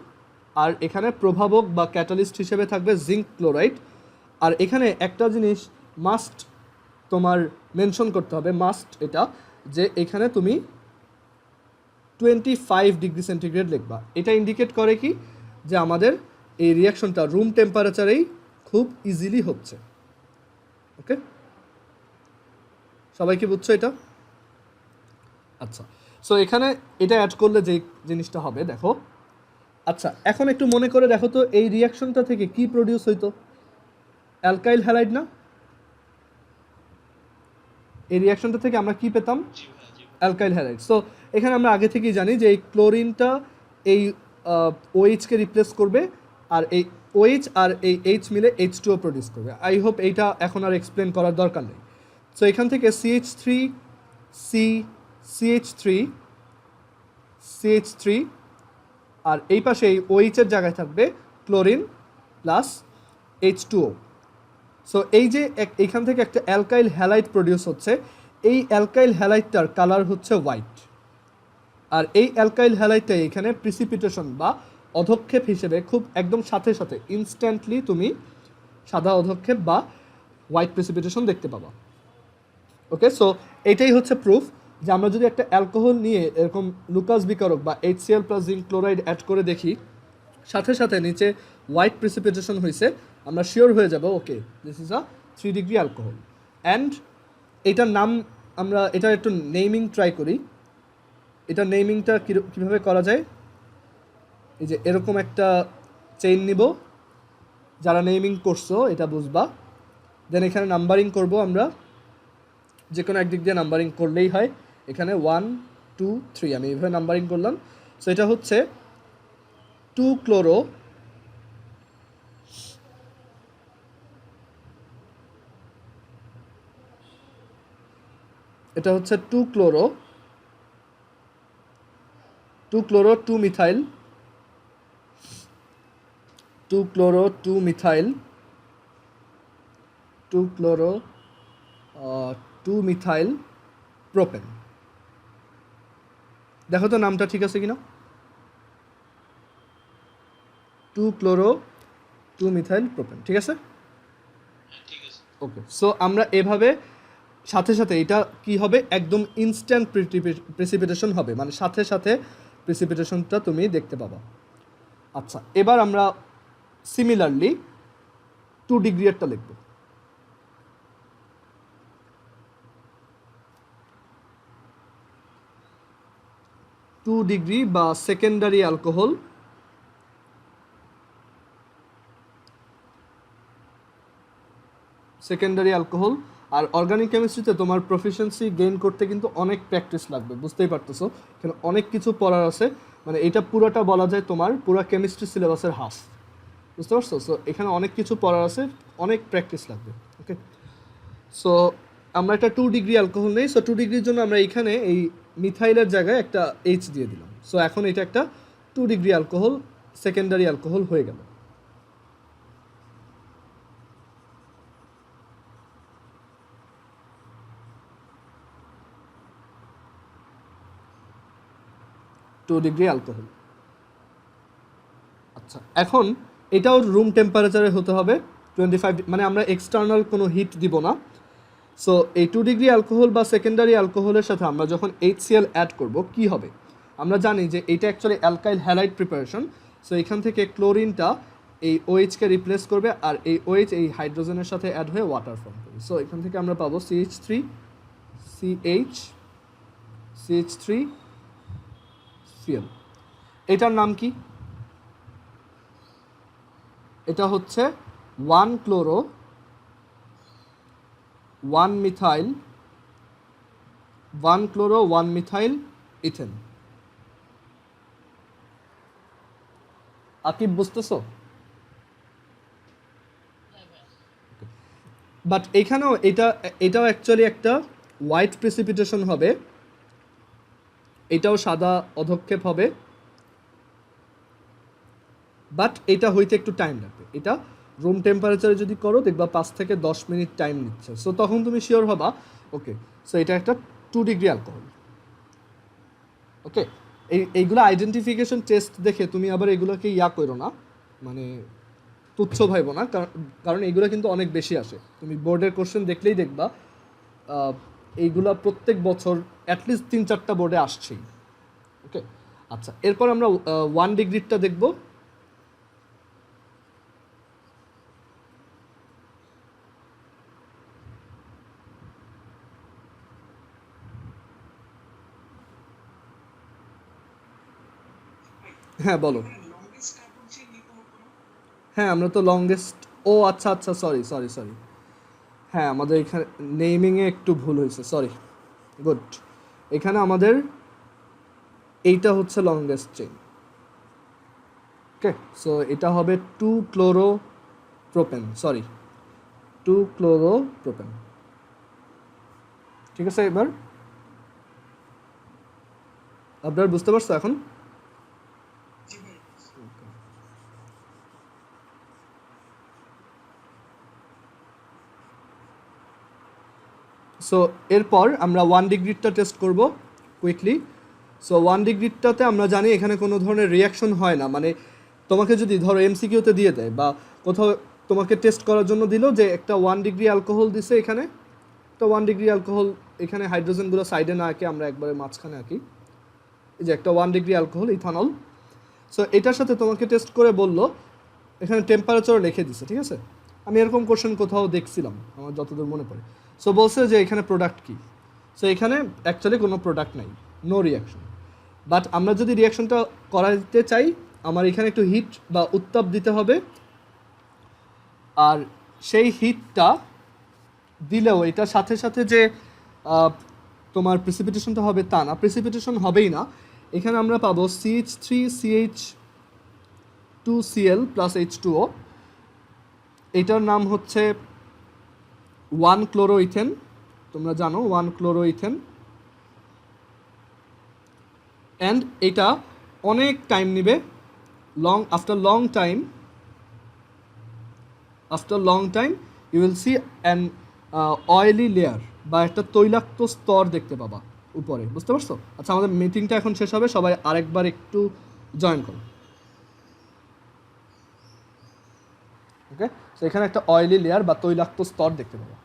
S1: আর এখানে প্রভাবক বা ক্যাটালিস্ট হিসেবে থাকবে জিঙ্ক ক্লোরাইড। আর এখানে একটা জিনিস মাস্ট তোমার মেনশন করতে হবে, মাস্ট, এটা যে এখানে তুমি 25 ডিগ্রি সেন্টিগ্রেড লিখবা। এটা ইন্ডিকেট করে কি যে আমাদের এই রিয়াকশনটা রুম টেম্পারেচারেই খুব ইজিলি হচ্ছে। ওকে, সবাই কি বুঝছো এটা? আচ্ছা, সো এখানে এটা অ্যাড করলে যে জিনিসটা হবে দেখো। আচ্ছা, এখন একটু মনে করে দেখো তো এই রিয়াকশনটা থেকে কি প্রডিউস হইতো? অ্যালকাইল হ্যালাইড না? এই রিয়াকশনটা থেকে আমরা কি পেতাম? Alkyl halide. সো এখানে আমরা আগে থেকেই জানি যে এই ক্লোরিনটা এই OH-কে রিপ্লেস করবে, আর এই OH আর এই H মিলে H2O প্রডিউস করবে। আই হোপ এইটা এখন আর এক্সপ্লেন করার দরকার নেই। সো এখান থেকে CH3 আর এই পাশে এই OH-এর জায়গায় থাকবে ক্লোরিন প্লাস H2O। সো এই যে এখান থেকে একটা অ্যালকাইল হ্যালাইড প্রডিউস হচ্ছে, এই অ্যালকাইল হ্যালাইডটার কালার হচ্ছে হোয়াইট। আর এই অ্যালকাইল হ্যালাইডটাই এখানে প্রিসিপিটেশন বা অধক্ষেপ হিসেবে খুব একদম সাথে সাথে ইনস্ট্যান্টলি তুমি সাদা অধক্ষেপ বা হোয়াইট প্রিসিপিটেশন দেখতে পাবা। ওকে, সো এটাই হচ্ছে প্রুফ যে আমরা যদি একটা অ্যালকোহল নিয়ে এরকম লুকাস বিকারক বা HCl plus zinc chloride add করে দেখি, সাথে সাথে নিচে হোয়াইট প্রিসিপিটেশন হয়েছে, আমরা শিওর হয়ে যাব okay this is a 3 degree alcohol. And এটার নাম আমরা এটার একটু নেমিং ট্রাই করি। এটার নেমিংটা কীভাবে করা যায়, এই যে এরকম একটা চেইন নিব, যারা নেমিং করছো এটা বুঝবা। দেন এখানে নাম্বারিং করব আমরা, যে কোনো একদিক দিয়ে নাম্বারিং করলেই হয়। এখানে 1 2 3 আমি এইভাবে নাম্বারিং করলাম। সো এটা হচ্ছে 2 ক্লোরো, এটা হচ্ছে 2 chloro 2 methyl 2 chloro 2 methyl 2 chloro 2 methyl propane. দেখো তো নামটা ঠিক আছে কিনা, 2 ক্লোরো 2 মিথাইল প্রোপেন, ঠিক আছে? ওকে, সো আমরা এভাবে সাথে সাথে এটা কি হবে, একদম ইনস্ট্যান্ট প্রেসিপিটেশন হবে, মানে সাথে সাথে প্রেসিপিটেশনটা তুমি দেখতে পাবা। আচ্ছা, এবার আমরা সিমিলারলি 2 ডিগ্রি একটা লিখব। 2 ডিগ্রি বা সেকেন্ডারি অ্যালকোহল, আর অর্গানিক কেমিস্ট্রিতে তোমার প্রফিসিয়েন্সি গেইন করতে কিন্তু অনেক প্র্যাকটিস লাগবে, বুঝতেই পারতেছো। এখানে অনেক কিছু পড়ার আছে, মানে এটা পুরোটা বলা যায় তোমার পুরো কেমিস্ট্রি সিলেবাসের হাফ, বুঝতে পারছো? সো এখানে অনেক কিছু পড়ার আছে, অনেক প্র্যাকটিস লাগবে। ওকে, সো আমরা একটা 2 ডিগ্রি অ্যালকোহল নেই। সো 2 ডিগ্রির জন্য আমরা এখানে এই মিথাইলের জায়গায় একটা H দিয়ে দিলাম। সো এখন এটা একটা 2 ডিগ্রি অ্যালকোহল, সেকেন্ডারি অ্যালকোহল হয়ে গেল। Two degree alcohol. আচ্ছা, এখন এটাও রুম টেম্পারেচারে হতে হবে 25, মানে আমরা এক্সটার্নাল কোনো হিট দিব না। সো এই 2 ডিগ্রি অ্যালকোহল বা সেকেন্ডারি অ্যালকোহলের সাথে আমরা যখন HCl অ্যাড করব কি হবে, আমরা জানি যে এটা actually alkyl halide preparation. So এখান থেকে ক্লোরিনটা এই OH-কে রিপ্লেস করবে, আর এই OH এই হাইড্রোজেনের সাথে অ্যাড হয়ে ওয়াটার ফর্ম করবে। সো এখান থেকে আমরা পাবো CH3CL। এটার নাম কি? এটা হচ্ছে 1 ক্লোরো 1 মিথাইল ইথেন। আকিব বুঝতেছো? বাট এখানেও এটাও অ্যাকচুয়ালি একটা হোয়াইট প্রেসিপিটেশন হবে, এটাও সাদা অধক্ষেপ হবে, বাট এটা হইতে একটু টাইম লাগবে। এটা রুম টেম্পারেচারে যদি করো দেখবা 5 থেকে 10 মিনিট টাইম নিচ্ছে। সো তখন তুমি শিওর হবা ওকে, সো এটা একটা 2 ডিগ্রি অ্যালকোহল। ওকে, এইগুলো আইডেন্টিফিকেশন টেস্ট দেখে তুমি আবার এগুলোকে করো না, মানে তুচ্ছ ভাইবো না, কারণ এইগুলো কিন্তু অনেক বেশি আসে। তুমি বোর্ডের কোশ্চেন দেখলেই দেখবা এইগুলা প্রত্যেক বছর অ্যাটলিস্ট 3-4টা বোর্ডে আসছেই। ওকে, আচ্ছা, এরপর আমরা 1 ডিগ্রিটা দেখব। হ্যাঁ বলো। হ্যাঁ, আমরা তো লংগেস্ট, ও আচ্ছা আচ্ছা, সরি সরি সরি, হ্যাঁ আমাদের এখানে নেমিংয়ে একটু ভুল হয়েছে, সরি। গুড, এখানে আমাদের এইটা হচ্ছে লংগেস্ট চেইন। ওকে, সো এটা হবে 2 chloro propane, sorry 2 chloro propane, ঠিক আছে? এবার আপনারা বুঝতে পারছো এখন? সো এরপর আমরা 1 ডিগ্রিটা টেস্ট করব কুইকলি। সো 1 ডিগ্রিটাতে আমরা জানি এখানে কোনো ধরনের রিয়াকশন হয় না, মানে তোমাকে যদি ধরো MCQতে দিয়ে দেয় বা কোথাও তোমাকে টেস্ট করার জন্য দিল যে একটা 1 ডিগ্রি অ্যালকোহল দিছে এখানে, একটা 1 ডিগ্রি অ্যালকোহল এখানে হাইড্রোজেনগুলো সাইডে না আঁকে আমরা একবারে মাঝখানে আঁকি। এই যে একটা 1 ডিগ্রি অ্যালকোহল ইথানল। সো এটার সাথে তোমাকে টেস্ট করে বললো, এখানে টেম্পারেচারও লিখে দিছে, ঠিক আছে। আমি এরকম কোশ্চেন কোথাও দেখছিলাম আমার যতদূর মনে পড়ে। সো বলছে যে এখানে প্রোডাক্ট কী। সো এখানে অ্যাকচুয়ালি কোনো প্রোডাক্ট নাই, নো রিয়াকশন। বাট আমরা যদি রিয়াকশনটা করাতে চাই, আমার এখানে একটু হিট বা উত্তাপ দিতে হবে, আর সেই হিটটা দিলেও এটার সাথে সাথে যে তোমার প্রিসিপিটেশনটা হবে তা না, প্রিসিপিটেশন হবেই না। এখানে আমরা পাবো CH3CH2Cl প্লাস H2O। এটার নাম হচ্ছে 1-ক্লোরোইথেন। তোমরা জানো 1-ক্লোরোইথেন। অ্যান্ড এটা অনেক টাইম নেবে, after long time you will see an oily layer বা একটা তৈলাক্ত স্তর দেখতে পাবা উপরে, বুঝতে পারছো? আচ্ছা, আমাদের মিটিংটা এখন শেষ হবে, সবাই আরেকবার একটু জয়েন করো। ওকে, সো এখানে একটা অয়েলি লেয়ার বা তৈলাক্ত স্তর দেখতে পাবো।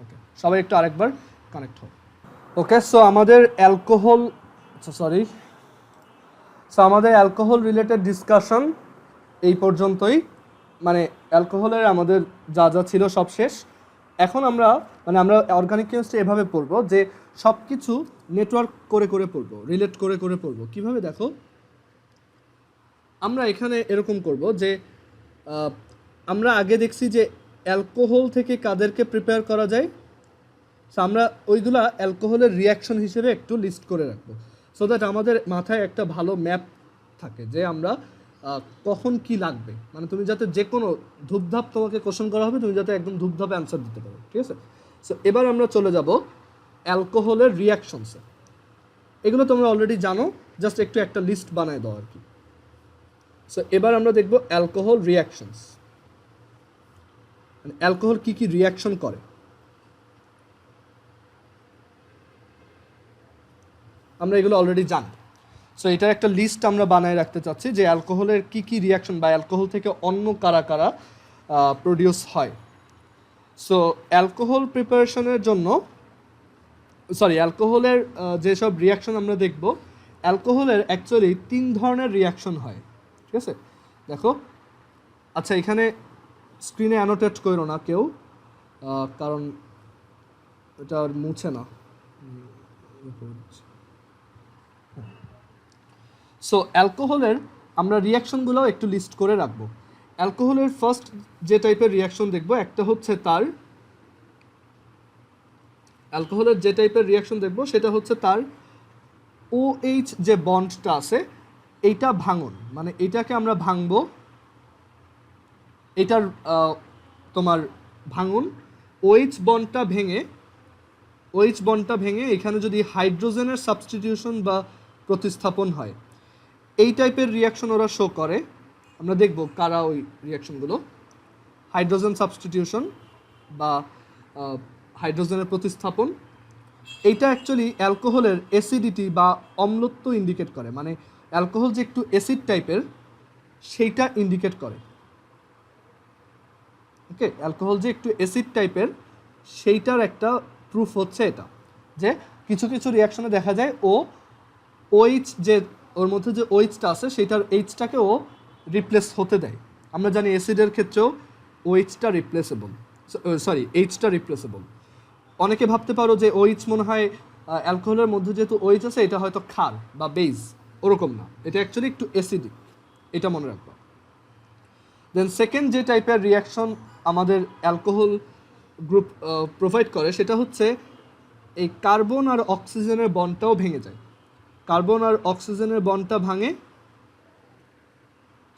S1: ওকে, সবাই একটু আরেকবার কানেক্ট হও। ওকে, সো আমাদের অ্যালকোহল রিলেটেড ডিসকাশন এই পর্যন্তই। মানে অ্যালকোহলের আমাদের যা যা ছিল সব শেষ। এখন আমরা অর্গানিক কেমিস্ট্রি এভাবে পড়বো যে সব কিছু নেটওয়ার্ক করে করে পড়বো, রিলেট করে করে পড়বো। কীভাবে দেখো, আমরা এখানে এরকম করব যে আমরা আগে দেখছি যে অ্যালকোহল থেকে কাদেরকে প্রিপেয়ার করা যায়, সো আমরা ওইগুলা অ্যালকোহলের রিয়াকশন হিসেবে একটু লিস্ট করে রাখবো, সো দ্যাট আমাদের মাথায় একটা ভালো ম্যাপ থাকে যে আমরা কখন কি লাগবে। মানে তুমি যাতে যে কোনো ধূপধাপ তোমাকে কোশ্চেন করা হবে, তুমি যাতে একদম ধূপধাপে অ্যান্সার দিতে পারো, ঠিক আছে। সো এবার আমরা চলে যাব অ্যালকোহলের রিয়াকশনসে। এগুলো তোমরা অলরেডি জানো, জাস্ট একটু একটা লিস্ট বানায় দাও আর কি। সো এবার আমরা দেখব অ্যালকোহল রিয়াকশনস, মানে অ্যালকোহল কী কী রিয়াকশন করে। আমরা এগুলো অলরেডি জানি। সো এটার একটা লিস্ট আমরা বানায় রাখতে চাচ্ছি যে অ্যালকোহলের কী কী রিয়াকশন বা অ্যালকোহল থেকে অন্য কারা কারা প্রডিউস হয়। সো অ্যালকোহল প্রিপারেশনের জন্য অ্যালকোহলের যেসব রিয়াকশন আমরা দেখব, অ্যালকোহলের অ্যাকচুয়ালি 3 ধরনের রিয়াকশন হয়, ঠিক আছে। দেখো, আচ্ছা এখানে স্ক্রিনে অ্যানোটেট করো না কেউ, কারণ এটা আর মুছে না। সো অ্যালকোহলের আমরা রিয়াকশনগুলো একটু লিস্ট করে রাখবো। অ্যালকোহলের ফার্স্ট যে টাইপের রিয়াকশন দেখব, একটা হচ্ছে তার অ্যালকোহলের যে টাইপের রিয়াকশন দেখব সেটা হচ্ছে তার OH যে বন্ডটা আছে এইটা ভাঙন, মানে এটাকে আমরা ভাঙবো, এটার তোমার ভাঙন OH বন্ডটা ভেঙে এখানে যদি হাইড্রোজেনের সাবস্টিটিউশন বা প্রতিস্থাপন হয়, এই টাইপের রিয়াকশন ওরা শো করে। আমরা দেখব কারা ওই রিয়াকশনগুলো, হাইড্রোজেন সাবস্টিটিউশন বা হাইড্রোজেনের প্রতিস্থাপন। এইটা অ্যাকচুয়ালি অ্যালকোহলের অ্যাসিডিটি বা অম্লত্ব ইন্ডিকেট করে, মানে অ্যালকোহল যে একটু অ্যাসিড টাইপের সেইটা ইন্ডিকেট করে। ওকে, অ্যালকোহল যে একটু অ্যাসিড টাইপের সেইটার একটা প্রুফ হচ্ছে এটা, যে কিছু কিছু রিয়াকশনে দেখা যায় OH যে ওর মধ্যে যে OHটা আছে সেটার Hটাকে ও রিপ্লেস হতে দেয়। আমরা জানি অ্যাসিডের ক্ষেত্রেও Hটা রিপ্লেসেবল। অনেকে ভাবতে পারো যে OH মনে হয় অ্যালকোহলের মধ্যে যেহেতু OH আছে এটা হয়তো ক্ষার বা বেজ, ওরকম না, এটা অ্যাকচুয়ালি একটু অ্যাসিডিক, এটা মনে রাখবা। দেন সেকেন্ড যে টাইপের রিয়াকশন আমাদের অ্যালকোহল গ্রুপ প্রোভাইড করে সেটা হচ্ছে এই কার্বন আর অক্সিজেনের বন্ডটাও ভেঙে যায়। কার্বন আর অক্সিজেনের বন্ডটা ভাঙে,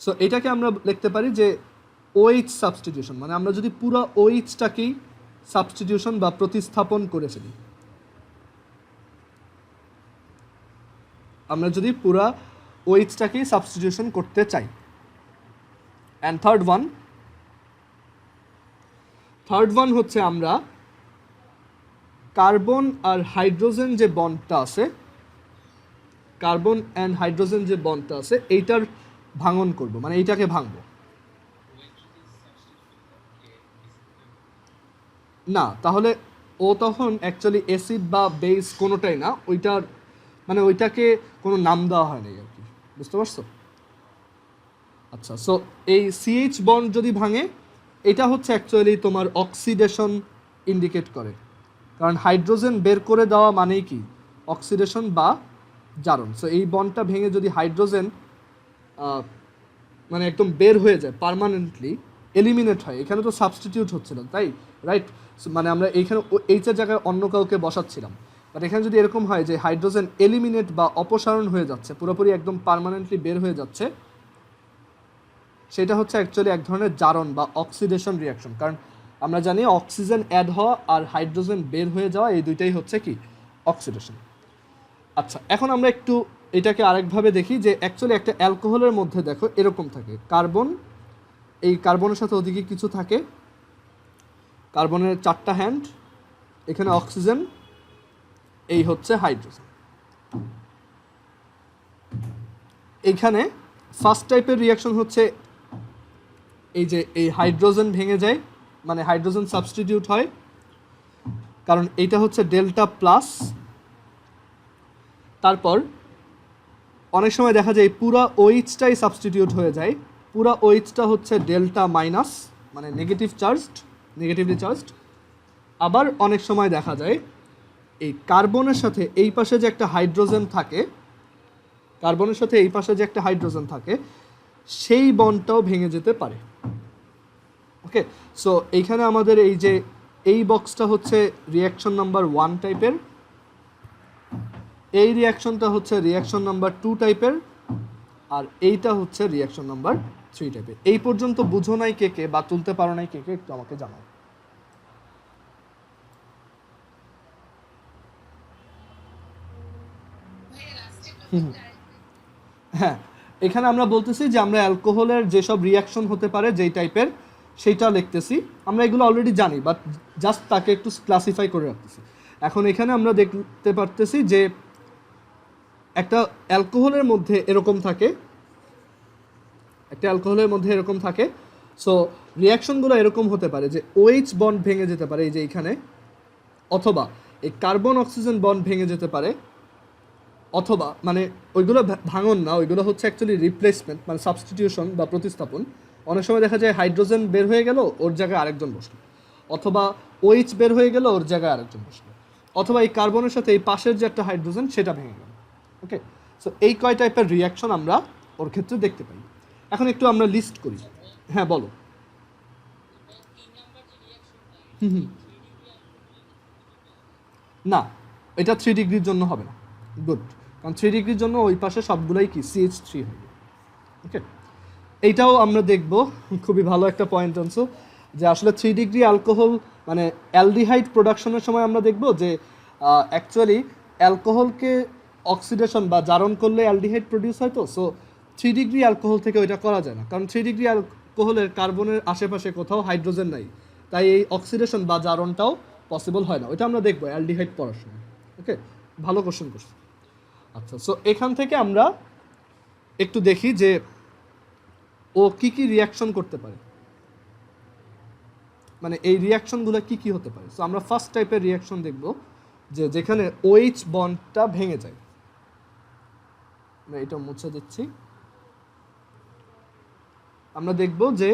S1: সো এটাকে আমরা লিখতে পারি যে OH সাবস্টিটিউশন, মানে আমরা যদি পুরো OHটাকেই সাবস্টিটিউশন বা প্রতিস্থাপন করে ফেলি, আমরা যদি পুরা OHটাকেই সাবস্টিটিউশন করতে চাই। অ্যান্ড থার্ড ওয়ান হচ্ছে আমরা কার্বন আর হাইড্রোজেন যে বন্ডটা আছে, এইটার ভাঙন করব, মানে এইটাকে ভাঙবো না, তাহলে ও তখন অ্যাকচুয়ালি অ্যাসিড বা বেস কোনোটাই না, ওইটার মানে ওইটাকে কোনো নাম দেওয়া হয়নি আর কি, বুঝতে পারছো? আচ্ছা, সো এই সিএইচ বন্ড যদি ভাঙে, এটা হচ্ছে অ্যাকচুয়ালি তোমার অক্সিডেশন ইন্ডিকেট করে, কারণ হাইড্রোজেন বের করে দেওয়া মানেই কি অক্সিডেশন বা জারণ। সো এই বন্ডটা ভেঙে যদি হাইড্রোজেন মানে একদম বের হয়ে যায়, পার্মানেন্টলি এলিমিনেট হয়, এখানে তো সাবস্টিটিউট হচ্ছিল, তাই রাইট? মানে আমরা এইখানে এইচের জায়গায় অন্য কাউকে বসাচ্ছিলাম, বাট এখানে যদি এরকম হয় যে হাইড্রোজেন এলিমিনেট বা অপসারণ হয়ে যাচ্ছে, পুরোপুরি একদম পার্মানেন্টলি বের হয়ে যাচ্ছে, সেটা হচ্ছে অ্যাকচুয়ালি এক ধরনের জারণ বা অক্সিডেশন রিয়াকশন। কারণ আমরা জানি অক্সিজেন অ্যাড হওয়া আর হাইড্রোজেন বের হয়ে যাওয়া, এই দুইটাই হচ্ছে কি অক্সিডেশন। আচ্ছা, এখন আমরা একটু এটাকে আরেকভাবে দেখি যে অ্যাকচুয়ালি একটা অ্যালকোহলের মধ্যে দেখো এরকম থাকে কার্বন, এই কার্বনের সাথে ওদিকে কিছু থাকে, কার্বনের 4টা হ্যান্ড, এখানে অক্সিজেন, এই হচ্ছে হাইড্রোজেন। এইখানে ফার্স্ট টাইপের রিয়াকশন হচ্ছে এই যে এই হাইড্রোজেন ভেঙে যায়, মানে হাইড্রোজেন সাবস্টিটিউট হয়, কারণ এইটা হচ্ছে ডেল্টা প্লাস। তারপর অনেক সময় দেখা যায় পুরা ওইচটাই সাবস্টিটিউট হয়ে যায়, পুরা ওইচটা হচ্ছে ডেল্টা মাইনাস, মানে নেগেটিভলি চার্জড। আবার অনেক সময় দেখা যায় এই কার্বনের সাথে এই পাশে যে একটা হাইড্রোজেন থাকে, কার্বনের সাথে এই পাশে যে একটা হাইড্রোজেন থাকে, সেই বন্ডটাও ভেঙে যেতে পারে। ওকে, সো এইখানে আমাদের এই যে এই বক্সটা হচ্ছে রিয়াকশন নাম্বার 1 টাইপের, এই রিয়াকশনটা হচ্ছে রিয়াকশন নাম্বার 2 টাইপের, আর এইটা হচ্ছে রিয়াকশন নাম্বার 3 টাইপের। এই পর্যন্ত বুঝো নাই কে কে, বা তুলতে পারো নাই কে কে, একটু আমাকে জানাও। হ্যাঁ, এখানে আমরা বলতেছি যে আমরা অ্যালকোহলের যেসব রিয়াকশন হতে পারে যেই টাইপের, সেইটা লিখতেছি। আমরা এগুলো অলরেডি জানি, বাট জাস্ট তাকে একটু ক্লাসিফাই করে রাখতেছি। এখন এখানে আমরা দেখতে পারতেছি যে একটা অ্যালকোহলের মধ্যে এরকম থাকে, সো রিয়াকশনগুলো এরকম হতে পারে যে ওএইচ বন্ড ভেঙে যেতে পারে এই যে এইখানে, অথবা এই কার্বন অক্সিজেন বন্ড ভেঙে যেতে পারে, অথবা মানে ওইগুলো ভাঙন না, ওইগুলো হচ্ছে অ্যাকচুয়ালি রিপ্লেসমেন্ট, মানে সাবস্টিটিউশন বা প্রতিস্থাপন। অনেক সময় দেখা যায় হাইড্রোজেন বের হয়ে গেল, ওর জায়গায় আরেকজন বসলো, অথবা ওইচ বের হয়ে গেল, ওর জায়গায় আরেকজন বসলো, অথবা এই কার্বনের সাথে এই পাশের যে একটা হাইড্রোজেন সেটা ভেঙে গেল। ওকে, সো এই কয় টাইপের রিয়াকশন আমরা ওর ক্ষেত্রে দেখতে পাই। এখন একটু আমরা লিস্ট করি। হ্যাঁ বলো। না, এটা 3 ডিগ্রির জন্য হবে না। গুড, কারণ 3 ডিগ্রির জন্য ওই পাশে সবগুলোই কি CH3 হবে। ওকে, এইটাও আমরা দেখব, খুবই ভালো একটা পয়েন্ট আনছো যে আসলে 3 ডিগ্রি অ্যালকোহল মানে অ্যালডিহাইড প্রোডাকশনের সময় আমরা দেখব যে অ্যাকচুয়ালি অ্যালকোহলকে অক্সিডেশন বা জারণ করলে অ্যালডিহাইড প্রডিউস হয়। তো সো 3 ডিগ্রি অ্যালকোহল থেকে ওইটা করা যায় না, কারণ 3 ডিগ্রি অ্যালকোহলের কার্বনের আশেপাশে কোথাও হাইড্রোজেন নাই, তাই এই অক্সিডেশন বা জারণটাও পসিবল হয় না। ওইটা আমরা দেখবো অ্যালডিহাইড পড়ার সময়। ওকে, ভালো কোশ্চেন করছি। আচ্ছা, সো এখান থেকে আমরা একটু দেখি যে ও কি কি রিয়াকশন করতে পারে, মানে এই রিয়াকশনগুলো কি কি হতে পারে। সো আমরা ফার্স্ট টাইপের রিয়াকশন দেখব যে যেখানে OH বন্ডটা ভেঙে যায়। আমরা এটা মুছে দিচ্ছি। আমরা দেখব যে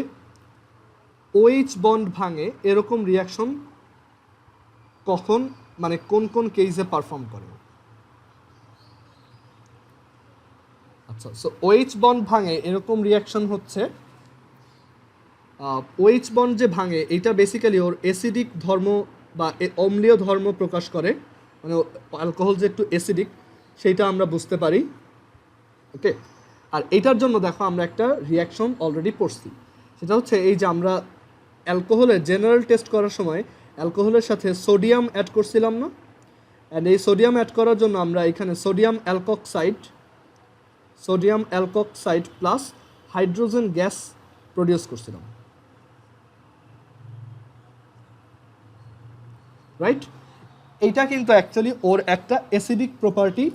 S1: OH বন্ড ভাঙে এরকম রিয়াকশন কখন, মানে কোন কোন কেসে পারফর্ম করে। আচ্ছা, সো OH বন্ড ভাঙে এরকম রিয়াকশন হচ্ছে OH বন্ড যে ভাঙে এটা বেসিক্যালি ওর অ্যাসিডিক ধর্ম বা অম্লীয় ধর্ম প্রকাশ করে, মানে অ্যালকোহল যে একটু অ্যাসিডিক সেইটা আমরা বুঝতে পারি। ওকে, আর এইটার জন্য দেখো আমরা একটা রিয়াকশন অলরেডি পড়ছি, সেটা হচ্ছে এই যে আমরা অ্যালকোহলের জেনারেল টেস্ট করার সময় অ্যালকোহলের সাথে সোডিয়াম অ্যাড করছিলাম না, অ্যান্ড এই সোডিয়াম অ্যাড করার জন্য আমরা এখানে sodium alkoxide plus hydrogen gas produce করছিলাম, রাইট? এইটা কিন্তু অ্যাকচুয়ালি ওর একটা অ্যাসিডিক প্রপার্টি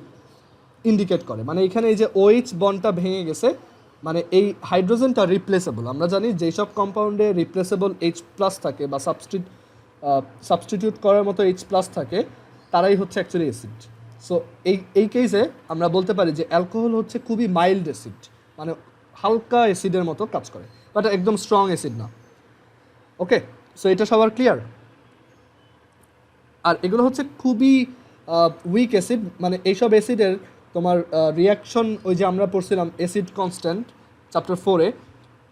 S1: ইন্ডিকেট করে, মানে এখানে এই যে OH বন্ডটা ভেঙে গেছে, মানে এই হাইড্রোজেনটা রিপ্লেসেবল। আমরা জানি যেসব কম্পাউন্ডে রিপ্লেসেবল H+ থাকে বা সাবস্টিটিউট করার মতো H+ থাকে তারাই হচ্ছে অ্যাকচুয়ালি অ্যাসিড। সো এই কেসে আমরা বলতে পারি যে অ্যালকোহল হচ্ছে খুবই মাইল্ড অ্যাসিড, মানে হালকা অ্যাসিডের মতো কাজ করে, বাট একদম স্ট্রং অ্যাসিড না। ওকে, সো এটা সবার ক্লিয়ার। আর এগুলো হচ্ছে খুবই উইক অ্যাসিড, মানে এইসব অ্যাসিডের তোমার রিয়াকশন ওই যে আমরা পড়ছিলাম অ্যাসিড কনস্ট্যান্ট চ্যাপ্টার 4-এ,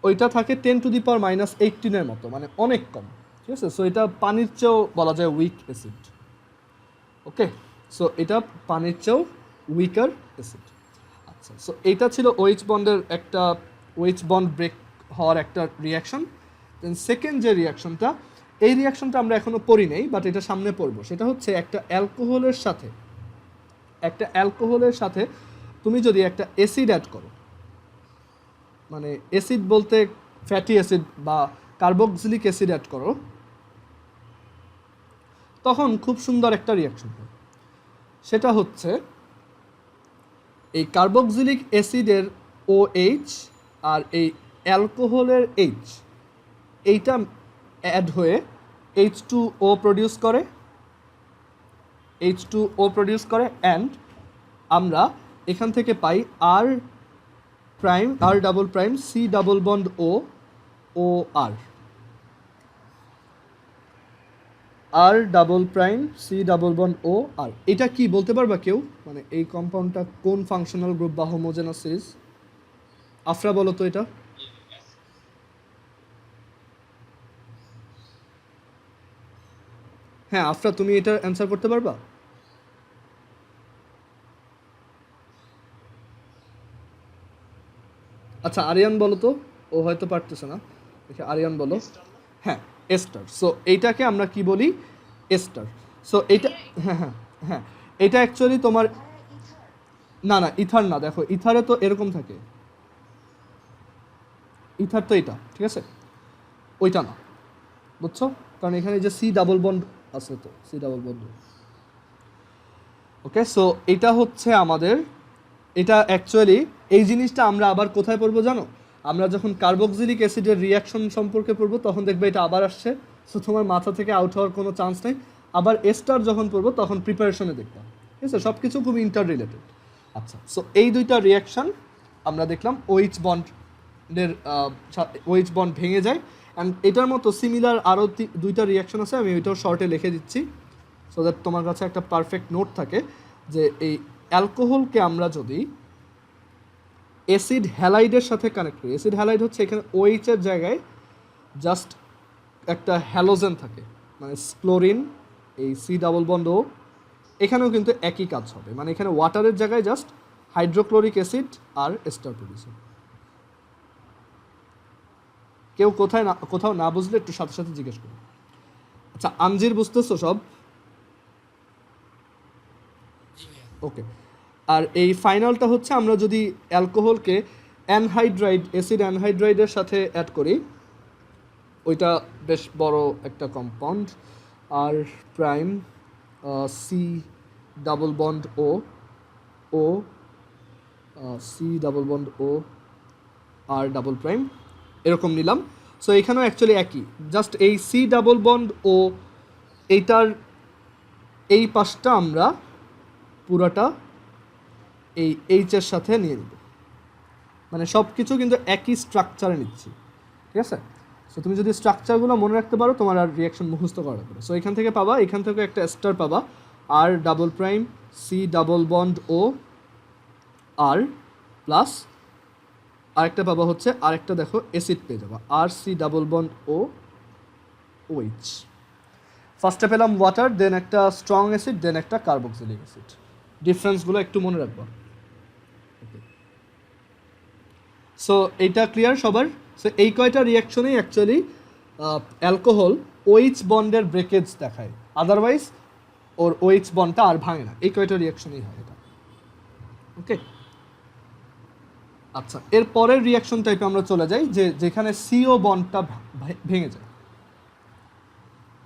S1: ওইটা থাকে 10⁻18 মতো, মানে অনেক কম, ঠিক আছে। সো এটা পানির চেয়েও বলা যায় উইক অ্যাসিড। ওকে, সো এটা পানির চেয়েও উইকার অ্যাসিড। আচ্ছা, সো এইটা ছিল OH বন্ডের একটা OH বন্ড ব্রেক হওয়ার একটা রিয়াকশন। দেন সেকেন্ড যে রিয়াকশনটা, এই রিয়াকশনটা আমরা এখনও পড়ি নাই, বাট এটা সামনে পড়বো। সেটা হচ্ছে একটা অ্যালকোহলের সাথে তুমি যদি একটা অ্যাসিড অ্যাড করো, মানে অ্যাসিড বলতে ফ্যাটি অ্যাসিড বা কার্বক্সিলিক অ্যাসিড অ্যাড করো, তখন খুব সুন্দর একটা রিয়াকশন হয়। সেটা হচ্ছে এই কার্বক্সিলিক অ্যাসিডের OH আর এই অ্যালকোহলের H, এইটা অ্যাড হয়ে H2O প্রডিউস করে, অ্যান্ড আমরা এখান থেকে পাই R double prime C double bond O R, R double prime C double bond O R। এটা কি বলতে পারবা কেউ, মানে এই কম্পাউন্ডটা কোন ফাংশনাল গ্রুপ বা হোমোজেনাস সিরিজ? আফরা বলো তো এটা। হ্যাঁ আফরা, তুমি এটা অ্যান্সার করতে পারবা? আচ্ছা আরিয়ান বলো তো, ও হয়তো পারতেছে না, দেখে আরিয়ান বলো। হ্যাঁ এস্টার। সো এইটাকে আমরা কি বলি? এস্টার। সো এইটা হ্যাঁ হ্যাঁ হ্যাঁ এটা অ্যাকচুয়ালি তোমার না ইথার না, দেখো ইথারে তো এরকম থাকে, ইথার তো এটা, ঠিক আছে, ওইটা না, বুঝছো? কারণ এখানে যে সি ডাবল বন্ড আছে, তো সি ডাবল বন্ড। ওকে, সো এটা হচ্ছে আমাদের, এটা অ্যাকচুয়ালি এই জিনিসটা আমরা আবার কোথায় পড়বো জানো? আমরা যখন কার্বক্সিলিক অ্যাসিডের রিয়াকশন সম্পর্কে পড়বো তখন দেখবে এটা আবার আসছে। সো তোমার মাথা থেকে আউট হওয়ার কোনো চান্স নেই। আবার এস্টার যখন পড়বো তখন প্রিপারেশনে দেখবা, ঠিক আছে, সব কিছু খুব ইন্টার রিলেটেড। আচ্ছা, সো এই দুইটা রিয়াকশন আমরা দেখলাম OH বন্ডের OH বন্ড ভেঙে যায়। অ্যান্ড এটার মতো সিমিলার আরও দুইটা রিয়াকশন আছে, আমি ওইটাও শর্টে লিখে দিচ্ছি সো দ্যাট তোমার কাছে একটা পারফেক্ট নোট থাকে যে এই অ্যালকোহলকে আমরা যদি অ্যাসিড হ্যালাইডের সাথে কানেক্ট করি, অ্যাসিড হ্যালাইড হচ্ছে এখানে OH এর জায়গায় জাস্ট একটা হ্যালোজেন থাকে, মানে ক্লোরিন, এই C ডাবল বন্ড O, এখানেও কিন্তু একই কাজ হবে, মানে এখানে ওয়াটারের জায়গায় জাস্ট হাইড্রোক্লোরিক অ্যাসিড আর এস্টার প্রডিউস হবে। কেউ কোথাও না বুঝলে একটু সাথে সাথে জিজ্ঞেস করুন। আচ্ছা আঞ্জির বুঝতেছো সব? ওকে, আর এই ফাইনালটা হচ্ছে আমরা যদি অ্যালকোহলকে অ্যাসিড অ্যানহাইড্রাইডের সাথে অ্যাড করি, ওইটা বেশ বড় একটা কম্পাউন্ড, আর প্রাইম সি ডাবল বন্ড ও সি ডাবল বন্ড ও আর ডাবল প্রাইম, এরকম নিলাম। সো এখানেও অ্যাকচুয়ালি একই, জাস্ট এই সি ডাবল বন্ড ও এইটার এই পাশটা আমরা পুরাটা এই এইচের সাথে নিয়ে নিব, মানে সব কিছু কিন্তু একই স্ট্রাকচারে নিচ্ছি, ঠিক আছে। সো তুমি যদি স্ট্রাকচারগুলো মনে রাখতে পারো তোমার আর রিয়াকশন মুখস্থ করা লাগবে। সো এখান থেকে পাবা, এখান থেকে একটা স্টার পাবা, আর double prime C double bond O আর প্লাস আরেকটা পাবা হচ্ছে আরেকটা, দেখো অ্যাসিড পেয়ে যাবা, আর C double bond O OH। ফার্স্টে পেলাম ওয়াটার, দেন একটা স্ট্রং অ্যাসিড, দেন একটা কার্বক্সিলিক অ্যাসিড। ডিফারেন্সগুলো একটু মনে রাখবা। সো এইটা ক্লিয়ার সবার? সো এই কয়টা রিয়াকশনেই অ্যাকচুয়ালি অ্যালকোহল OH বন্ডের ব্রেকেজ দেখায়, আদারওয়াইজ ওর OH বন্ডটা আর ভাঙে না, এই কয়টা রিয়াকশনেই হয় এটা। ওকে, আচ্ছা এর পরের রিয়াকশন টাইপে আমরা চলে যাই, যেখানে CO বন্ডটা ভেঙে যায়,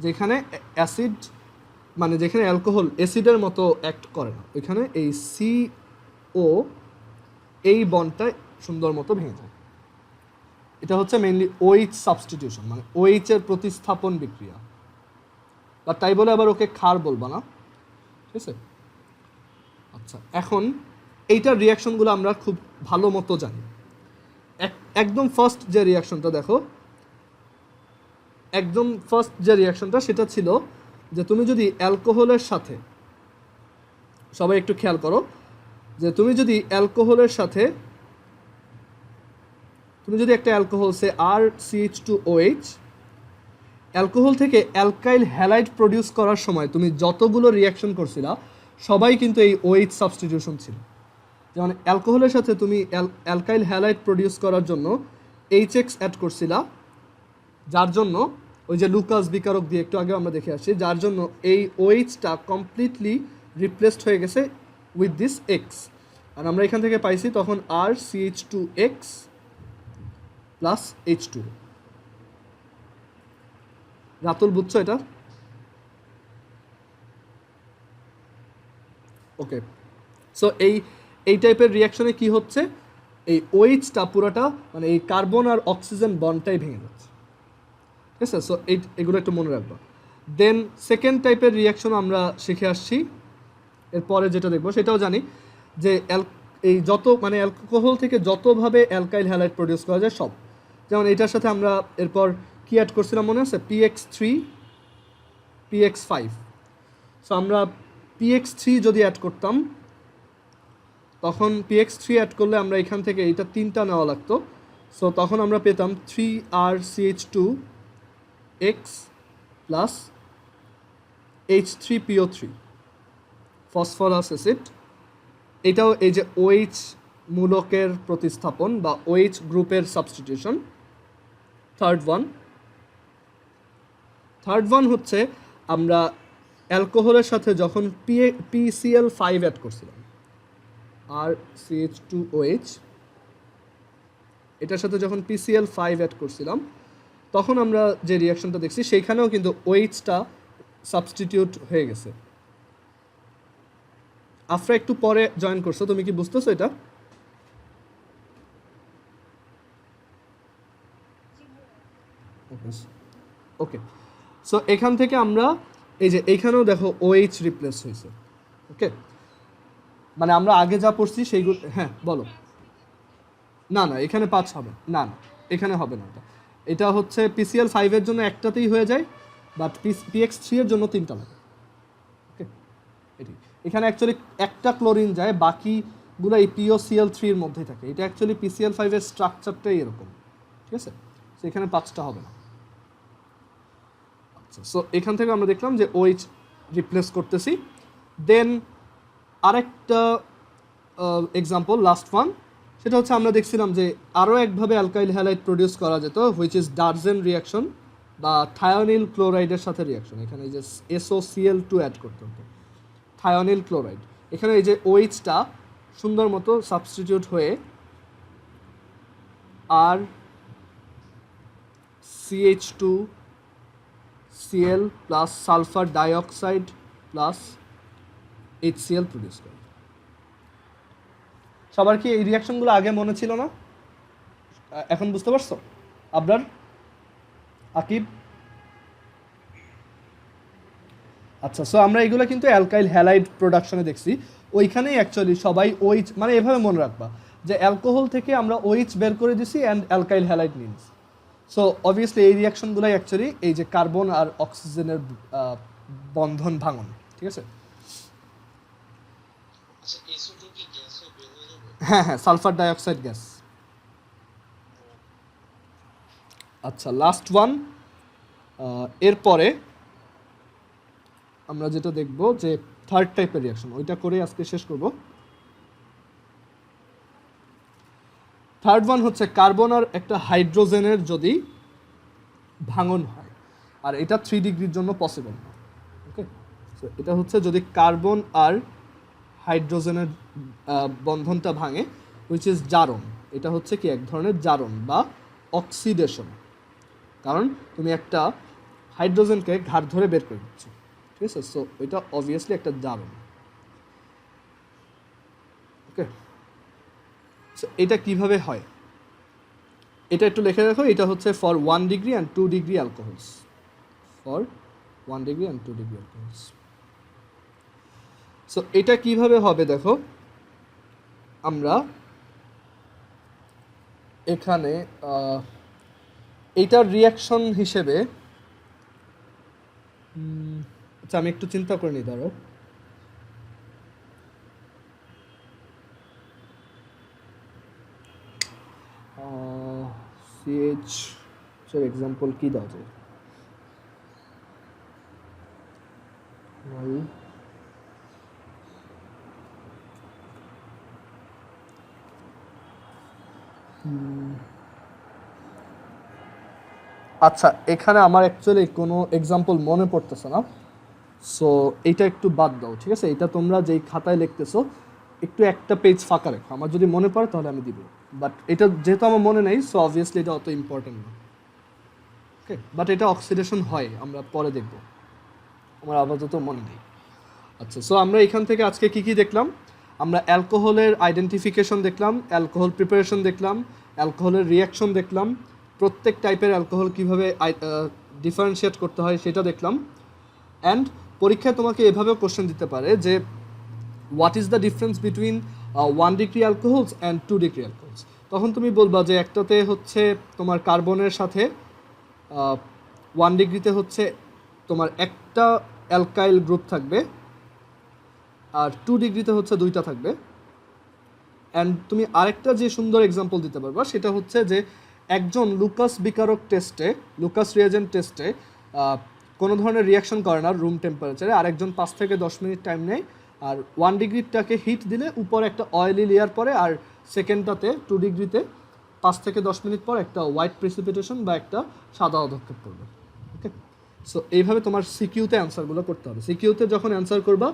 S1: যেখানে অ্যাসিড, মানে যেখানে অ্যালকোহল অ্যাসিডের মতো অ্যাক্ট করে না, ওইখানে এই CO এই বন্ডটা সুন্দর মতো ভেঙে যায়। এটা হচ্ছে মেইনলি OH সাবস্টিটিউশন, মানে OH এর প্রতিস্থাপন বিক্রিয়া। বা তাই বলে আবার ওকে ক্ষার বলবা না, ঠিক আছে? আচ্ছা, এখন এইটার রিয়াকশনগুলো আমরা খুব ভালো মতো জানি। একদম ফার্স্ট যে রিয়াকশনটা দেখো, একদম ফার্স্ট যে রিয়াকশনটা সেটা ছিল যে তুমি যদি অ্যালকোহলের সাথে, সবাই একটু খেয়াল করো, যে তুমি যদি অ্যালকোহলের সাথে, তুমি যদি একটা অ্যালকোহল সে RCH2OH, অ্যালকোহল থেকে অ্যালকাইল হ্যালাইড প্রডিউস করার সময় তুমি যতগুলো রিয়াকশন করছিলা সবাই কিন্তু এই OH সাবস্টিটিউশন ছিল। যেমন অ্যালকোহলের সাথে তুমি অ্যালকাইল হ্যালাইড প্রডিউস করার জন্য HX অ্যাড করছিলা, যার জন্য ওই যে লুকাস বিকারক দিয়ে একটু আগে আমরা দেখে আসছি, যার জন্য এই OH-টা কমপ্লিটলি রিপ্লেসড হয়ে গেছে উইথ দিস X। আর আমরা এখান থেকে পাইছি তখন RCH2X প্লাস H2। রাতুল বুঝছো এটা? ওকে, সো এই টাইপের রিয়াকশনে কি হচ্ছে, এই OH-টা পুরোটা মানে এই কার্বন আর অক্সিজেন বন্ডটাই ভেঙে যাচ্ছে, ঠিক আছে? সো এগুলো একটু মনে রাখবো। দেন সেকেন্ড টাইপের রিয়াকশন আমরা শিখে আসছি, এরপরে যেটা দেখবো সেটাও জানি যে এই যত মানে অ্যালকোহল থেকে যতভাবে অ্যালকাইল হ্যালাইড প্রডিউস করা যায় সব, যেমন এটার সাথে আমরা এরপর কি অ্যাড করছিলাম মনে আছে, PX3 PX5। সো আমরা PX3 যদি অ্যাড করতাম, তখন PX3 অ্যাড করলে আমরা এখান থেকে এইটা 3টা নেওয়া লাগতো। সো তখন আমরা পেতাম 3RCH2X plus H3PO3 phosphorus acid. এটাও এই যে OH মূলকের প্রতিস্থাপন বা OH গ্রুপের সাবস্টিটিউশন। থার্ড ওয়ান হচ্ছে আমরা অ্যালকোহলের সাথে যখন PCl5 অ্যাড করছিলাম, RCH2OH, এটার সাথে যখন PCl5 অ্যাড করছিলাম তখন আমরা যে রিয়াকশনটা দেখছি সেইখানেও কিন্তু OH-টা সাবস্টিটিউট হয়ে গেছে। আফরা একটু পরে জয়েন করছো, তুমি কি বুঝতেছো এটা? ওকে, সো এখান থেকে আমরা এই যে এইখানেও দেখো OH রিপ্লেস হয়েছে। ওকে, মানে আমরা আগে যা পড়ছি সেইগুলো, হ্যাঁ বলো। না না, এখানে 5 হবে না, না এখানে হবে না। এটা হচ্ছে PCl5 এর জন্য একটাতেই হয়ে যায়, বাট PX3 এর জন্য 3টা লাগে। ওকে, এটি এখানে অ্যাকচুয়ালি একটা ক্লোরিন যায়, বাকিগুলো এই POCl3 এর মধ্যেই থাকে। এটা অ্যাকচুয়ালি PCl5 এর স্ট্রাকচারটাই এরকম, ঠিক আছে? সো এখানে 5টা হবে না। আচ্ছা, সো এখান থেকে আমরা দেখলাম যে OH রিপ্লেস করতেছি। দেন আরেকটা এক্সাম্পল, লাস্ট ওয়ান, সেটা হচ্ছে আমরা দেখছিলাম যে আরও একভাবে অ্যালকাইল হ্যালাইড প্রডিউস করা যেত, হুইচ ইজ ডারজেন রিয়াকশন বা থায়োনিল ক্লোরাইডের সাথে রিয়াকশন। এখানে এই যে SOCl2 অ্যাড করতে হতো, থায়োনিল ক্লোরাইড। এখানে এই যে OH-টা সুন্দর মতো সাবস্টিটিউট হয়ে আর CH2Cl plus sulphur dioxide plus HCl produce করে। সবার কি এই রিয়াকশনগুলো আগে মনে ছিল না? এখন বুঝতে পারছো? আবরার, আকিব? আচ্ছা, সো আমরা এগুলো কিন্তু অ্যালকাইল হ্যালাইড প্রোডাকশনে দেখছি। ওইখানেই অ্যাকচুয়ালি সবাই OH, মানে এভাবে মনে রাখবা যে অ্যালকোহল থেকে আমরা OH বের করে দিছি and alkyl halide means. So obviously এই রিয়াকশনগুলোই অ্যাকচুয়ালি এই যে কার্বন আর অক্সিজেনের বন্ধন ভাঙন, ঠিক আছে? হ্যাঁ হ্যাঁ, সালফার ডাইঅক্সাইড গ্যাস। আচ্ছা, লাস্ট ওয়ান। এরপরে আমরা যেটা দেখব যে থার্ড টাইপের রিয়াকশন, ওইটা করে আজকে শেষ করব। থার্ড ওয়ান হচ্ছে কার্বন আর একটা হাইড্রোজেনের যদি ভাঙন হয়, আর এটা 3 ডিগ্রির জন্য পসিবল না। ওকে, সো এটা হচ্ছে যদি কার্বন আর হাইড্রোজেনের বন্ধনটা ভাঙে, হুইচ ইজ জারণ। এটা হচ্ছে কি এক ধরনের জারণ বা অক্সিডেশন, কারণ তুমি একটা হাইড্রোজেনকে ঘাড় ধরে বের করে দিচ্ছ, ঠিক আছে? সো এটা অবভিয়াসলি একটা জারণ। ওকে, সো এটা কিভাবে হয় এটা একটু লিখে রাখো। এটা হচ্ছে for 1 degree and 2 degree alcohols, for 1 degree and 2 degree alcohols. So এটা কিভাবে হবে দেখো, আমরা এখানে এইটার রিয়াকশন হিসেবে আচ্ছা আমি একটু চিন্তা করে নিই, ধরো সিএইচ এর এক্সাম্পল কি দেওয়া যায়? আচ্ছা এখানে আমার অ্যাকচুয়ালি কোনো এক্সাম্পল মনে পড়তেছে না, সো এইটা একটু বাদ দাও, ঠিক আছে? এটা তোমরা যেই খাতায় লিখতেছো একটু একটা পেজ ফাঁকা রেখো, আমার যদি মনে পড়ে তাহলে আমি দিব, বাট এটা যেহেতু আমার মনে নেই সো অবভিয়াসলি এটা অত ইম্পর্টেন্ট না। ওকে, বাট এটা অক্সিডেশন হয়, আমরা পরে দেখব, আমার আপাতত মনে নেই। আচ্ছা, সো আমরা এখান থেকে আজকে কি কি দেখলাম? আমরা অ্যালকোহলের আইডেন্টিফিকেশন দেখলাম, অ্যালকোহল প্রিপারেশন দেখলাম, অ্যালকোহলের রিয়াকশন দেখলাম, প্রত্যেক টাইপের অ্যালকোহল কীভাবে ডিফারেন্সিয়েট করতে হয় সেটা দেখলাম। অ্যান্ড পরীক্ষায় তোমাকে এভাবেও কোশ্চেন দিতে পারে যে what is the difference between 1 degree alcohols and 2 degree alcohols. তখন তুমি বলবা যে একটাতে হচ্ছে তোমার কার্বনের সাথে 1 ডিগ্রিতে হচ্ছে তোমার একটা অ্যালকাইল গ্রুপ থাকবে, আর 2 ডিগ্রিতে হচ্ছে দুইটা থাকবে। অ্যান্ড তুমি আরেকটা যে সুন্দর এক্সাম্পল দিতে পারবা সেটা হচ্ছে যে একজন লুকাস বিকারক টেস্টে, লুকাস রিয়েজেন্ট টেস্টে কোনো ধরনের রিয়াকশন করে না রুম টেম্পারেচারে, আরেকজন 5 থেকে 10 মিনিট টাইম নেয়, আর 1 ডিগ্রিটাকে হিট দিলে উপরে একটা অয়েলি লেয়ার পরে, আর সেকেন্ডটাতে 2 ডিগ্রিতে 5 থেকে 10 মিনিট পর একটা হোয়াইট প্রেসিপিটেশন বা একটা সাদা অধক্ষেপ করবে। ওকে, সো এইভাবে তোমার সিকিউতে অ্যান্সারগুলো করতে হবে। সিকিউতে যখন অ্যান্সার করবা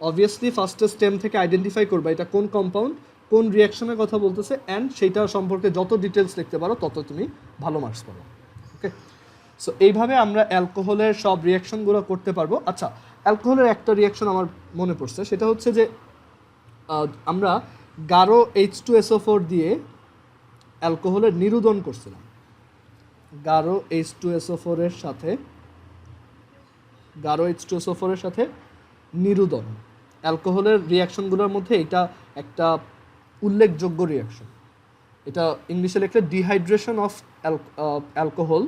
S1: অবভিয়াসলি ফার্স্টে স্টেম থেকে আইডেন্টিফাই করবা এটা কোন কম্পাউন্ড, কোন রিয়াকশনের কথা বলতেছে, অ্যান্ড সেইটা সম্পর্কে যত ডিটেলস লিখতে পারো তত তুমি ভালো মার্কস পাবো। ওকে, সো এইভাবে আমরা অ্যালকোহলের সব রিয়াকশনগুলো করতে পারবো। আচ্ছা, অ্যালকোহলের একটা রিয়াকশন আমার মনে পড়ছে, সেটা হচ্ছে যে আমরা গাঢ় H2SO4 দিয়ে অ্যালকোহলের নিরুদন করছিলাম। গাঢ় H2SO4 এর সাথে নিরুদন অ্যালকোহলের রিয়াকশনগুলোর মধ্যে এটা একটা উল্লেখযোগ্য রিয়াকশন। এটা ইংলিশে লিখলে dehydration of alcohol,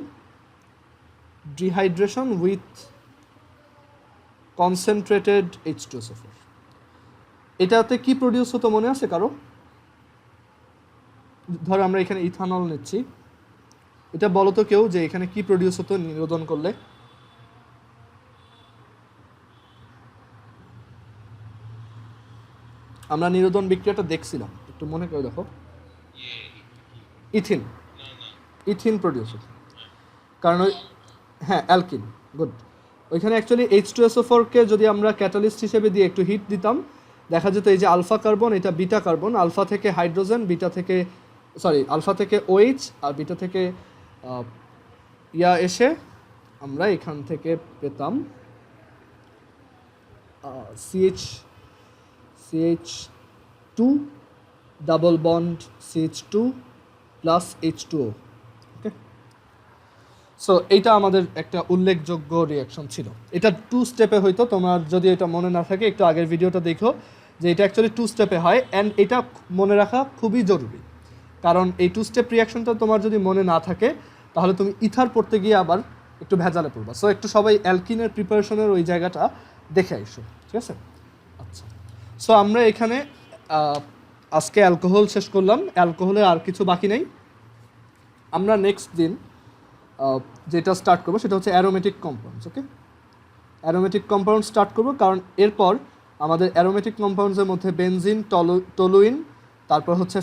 S1: dehydration with concentrated H2SO4। এটাতে কি প্রডিউস হতো মনে আছে কারো? ধরো আমরা এখানে ইথানল নিচ্ছি, এটা বলো তো কেউ যে এখানে কি প্রডিউস হতো নিরোধন করলে? আমরা নিরোধন বিক্রিয়াটা দেখছিলাম, একটু মনে করে দেখো। ইথিন প্রডিউস হতো, কারণ ওই হ্যাঁ অ্যালকিন, গুড। ওইখানে অ্যাকচুয়ালি H2SO4কে যদি আমরা ক্যাটালিস্ট হিসেবে দিয়ে একটু হিট দিতাম, দেখা যেত এই যে আলফা কার্বন, এটা বিটা কার্বন, আলফা থেকে হাইড্রোজেন, আলফা থেকে OH আর বিটা থেকে এসে আমরা এখান থেকে পেতাম CH2 double bond CH2 plus H2O। ওকে, সো এইটা আমাদের একটা উল্লেখযোগ্য রিয়াকশন ছিল। এটা 2 স্টেপে হইতো, তোমার যদি এটা মনে না থাকে একটু আগের ভিডিওটা দেখো, যে এটা অ্যাকচুয়ালি 2 স্টেপে হয়। অ্যান্ড এটা মনে রাখা খুবই জরুরি, কারণ এই 2 স্টেপ রিয়াকশনটা তোমার যদি মনে না থাকে তাহলে তুমি ইথার পড়তে গিয়ে আবার একটু ভেজালে পড়বা। সো একটু সবাই অ্যালকিনের প্রিপারেশনের ওই জায়গাটা দেখে আইসো, ঠিক আছে? আচ্ছা, সো আমরা এখানে আজকে অ্যালকোহল শেষ করলাম, অ্যালকোহলে আর কিছু বাকি নেই। আমরা নেক্সট দিন যেটা স্টার্ট করবো সেটা হচ্ছে অ্যারোমেটিক কম্পাউন্ডস। ওকে, অ্যারোমেটিক কম্পাউন্ড স্টার্ট করবো, কারণ এরপর আমাদের অ্যারোমেটিক কম্পাউন্ডসের মধ্যে বেনজিন, টলুইন, তারপর হচ্ছে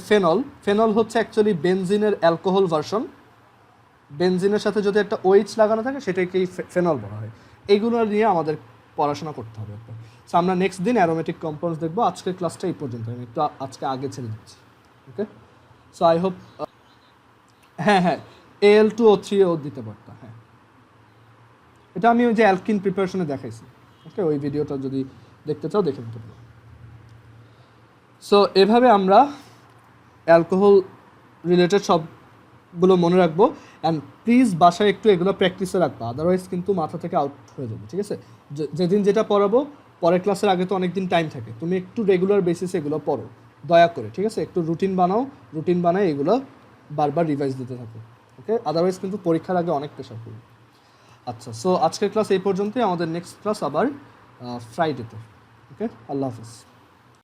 S1: ফেনল হচ্ছে অ্যাকচুয়ালি বেনজিনের অ্যালকোহল ভার্সন। বেনজিনের সাথে যদি একটা OH লাগানো থাকে সেটাকেই ফেনল বলা হয়। এইগুলো নিয়ে আমাদের পড়াশোনা করতে হবে। সো আমরা নেক্সট দিন অ্যারোমেটিক কম্পাউন্ডস দেখবো। আজকের ক্লাসটা এই পর্যন্ত, আমি একটু আজকে আগে ছেড়ে দিচ্ছি। ওকে, সো আই হোপ হ্যাঁ Al2O3ও দিতে পারতাম। হ্যাঁ, এটা আমি ওই যে অ্যালকিন প্রিপারেশনে দেখাইছি। ওকে, ওই ভিডিওটা যদি দেখতে চাও দেখে নিতে পারো। সো এভাবে আমরা অ্যালকোহল রিলেটেড সবগুলো মনে রাখবো। অ্যান্ড প্লিজ বাসায় একটু এগুলো প্র্যাকটিসে রাখবা, আদারওয়াইজ কিন্তু মাথা থেকে আউট হয়ে যাবে, ঠিক আছে? যেদিন যেটা পড়াবো পরের ক্লাসের আগে তো অনেক দিন টাইম থাকে, তুমি একটু রেগুলার বেসিসে এগুলো পড়ো দয়া করে, ঠিক আছে? একটু রুটিন বানাও, রুটিন বানায় এগুলো বারবার রিভাইজ দিতে থাকো, ওকে? আদারওয়াইজ কিন্তু পরীক্ষার আগে অনেক প্রেশার পড়বে। আচ্ছা, সো আজকের ক্লাস এই পর্যন্তই, আমাদের নেক্সট ক্লাস আবার ফ্রাইডেতে, ওকে? আল্লাহ হাফিজ।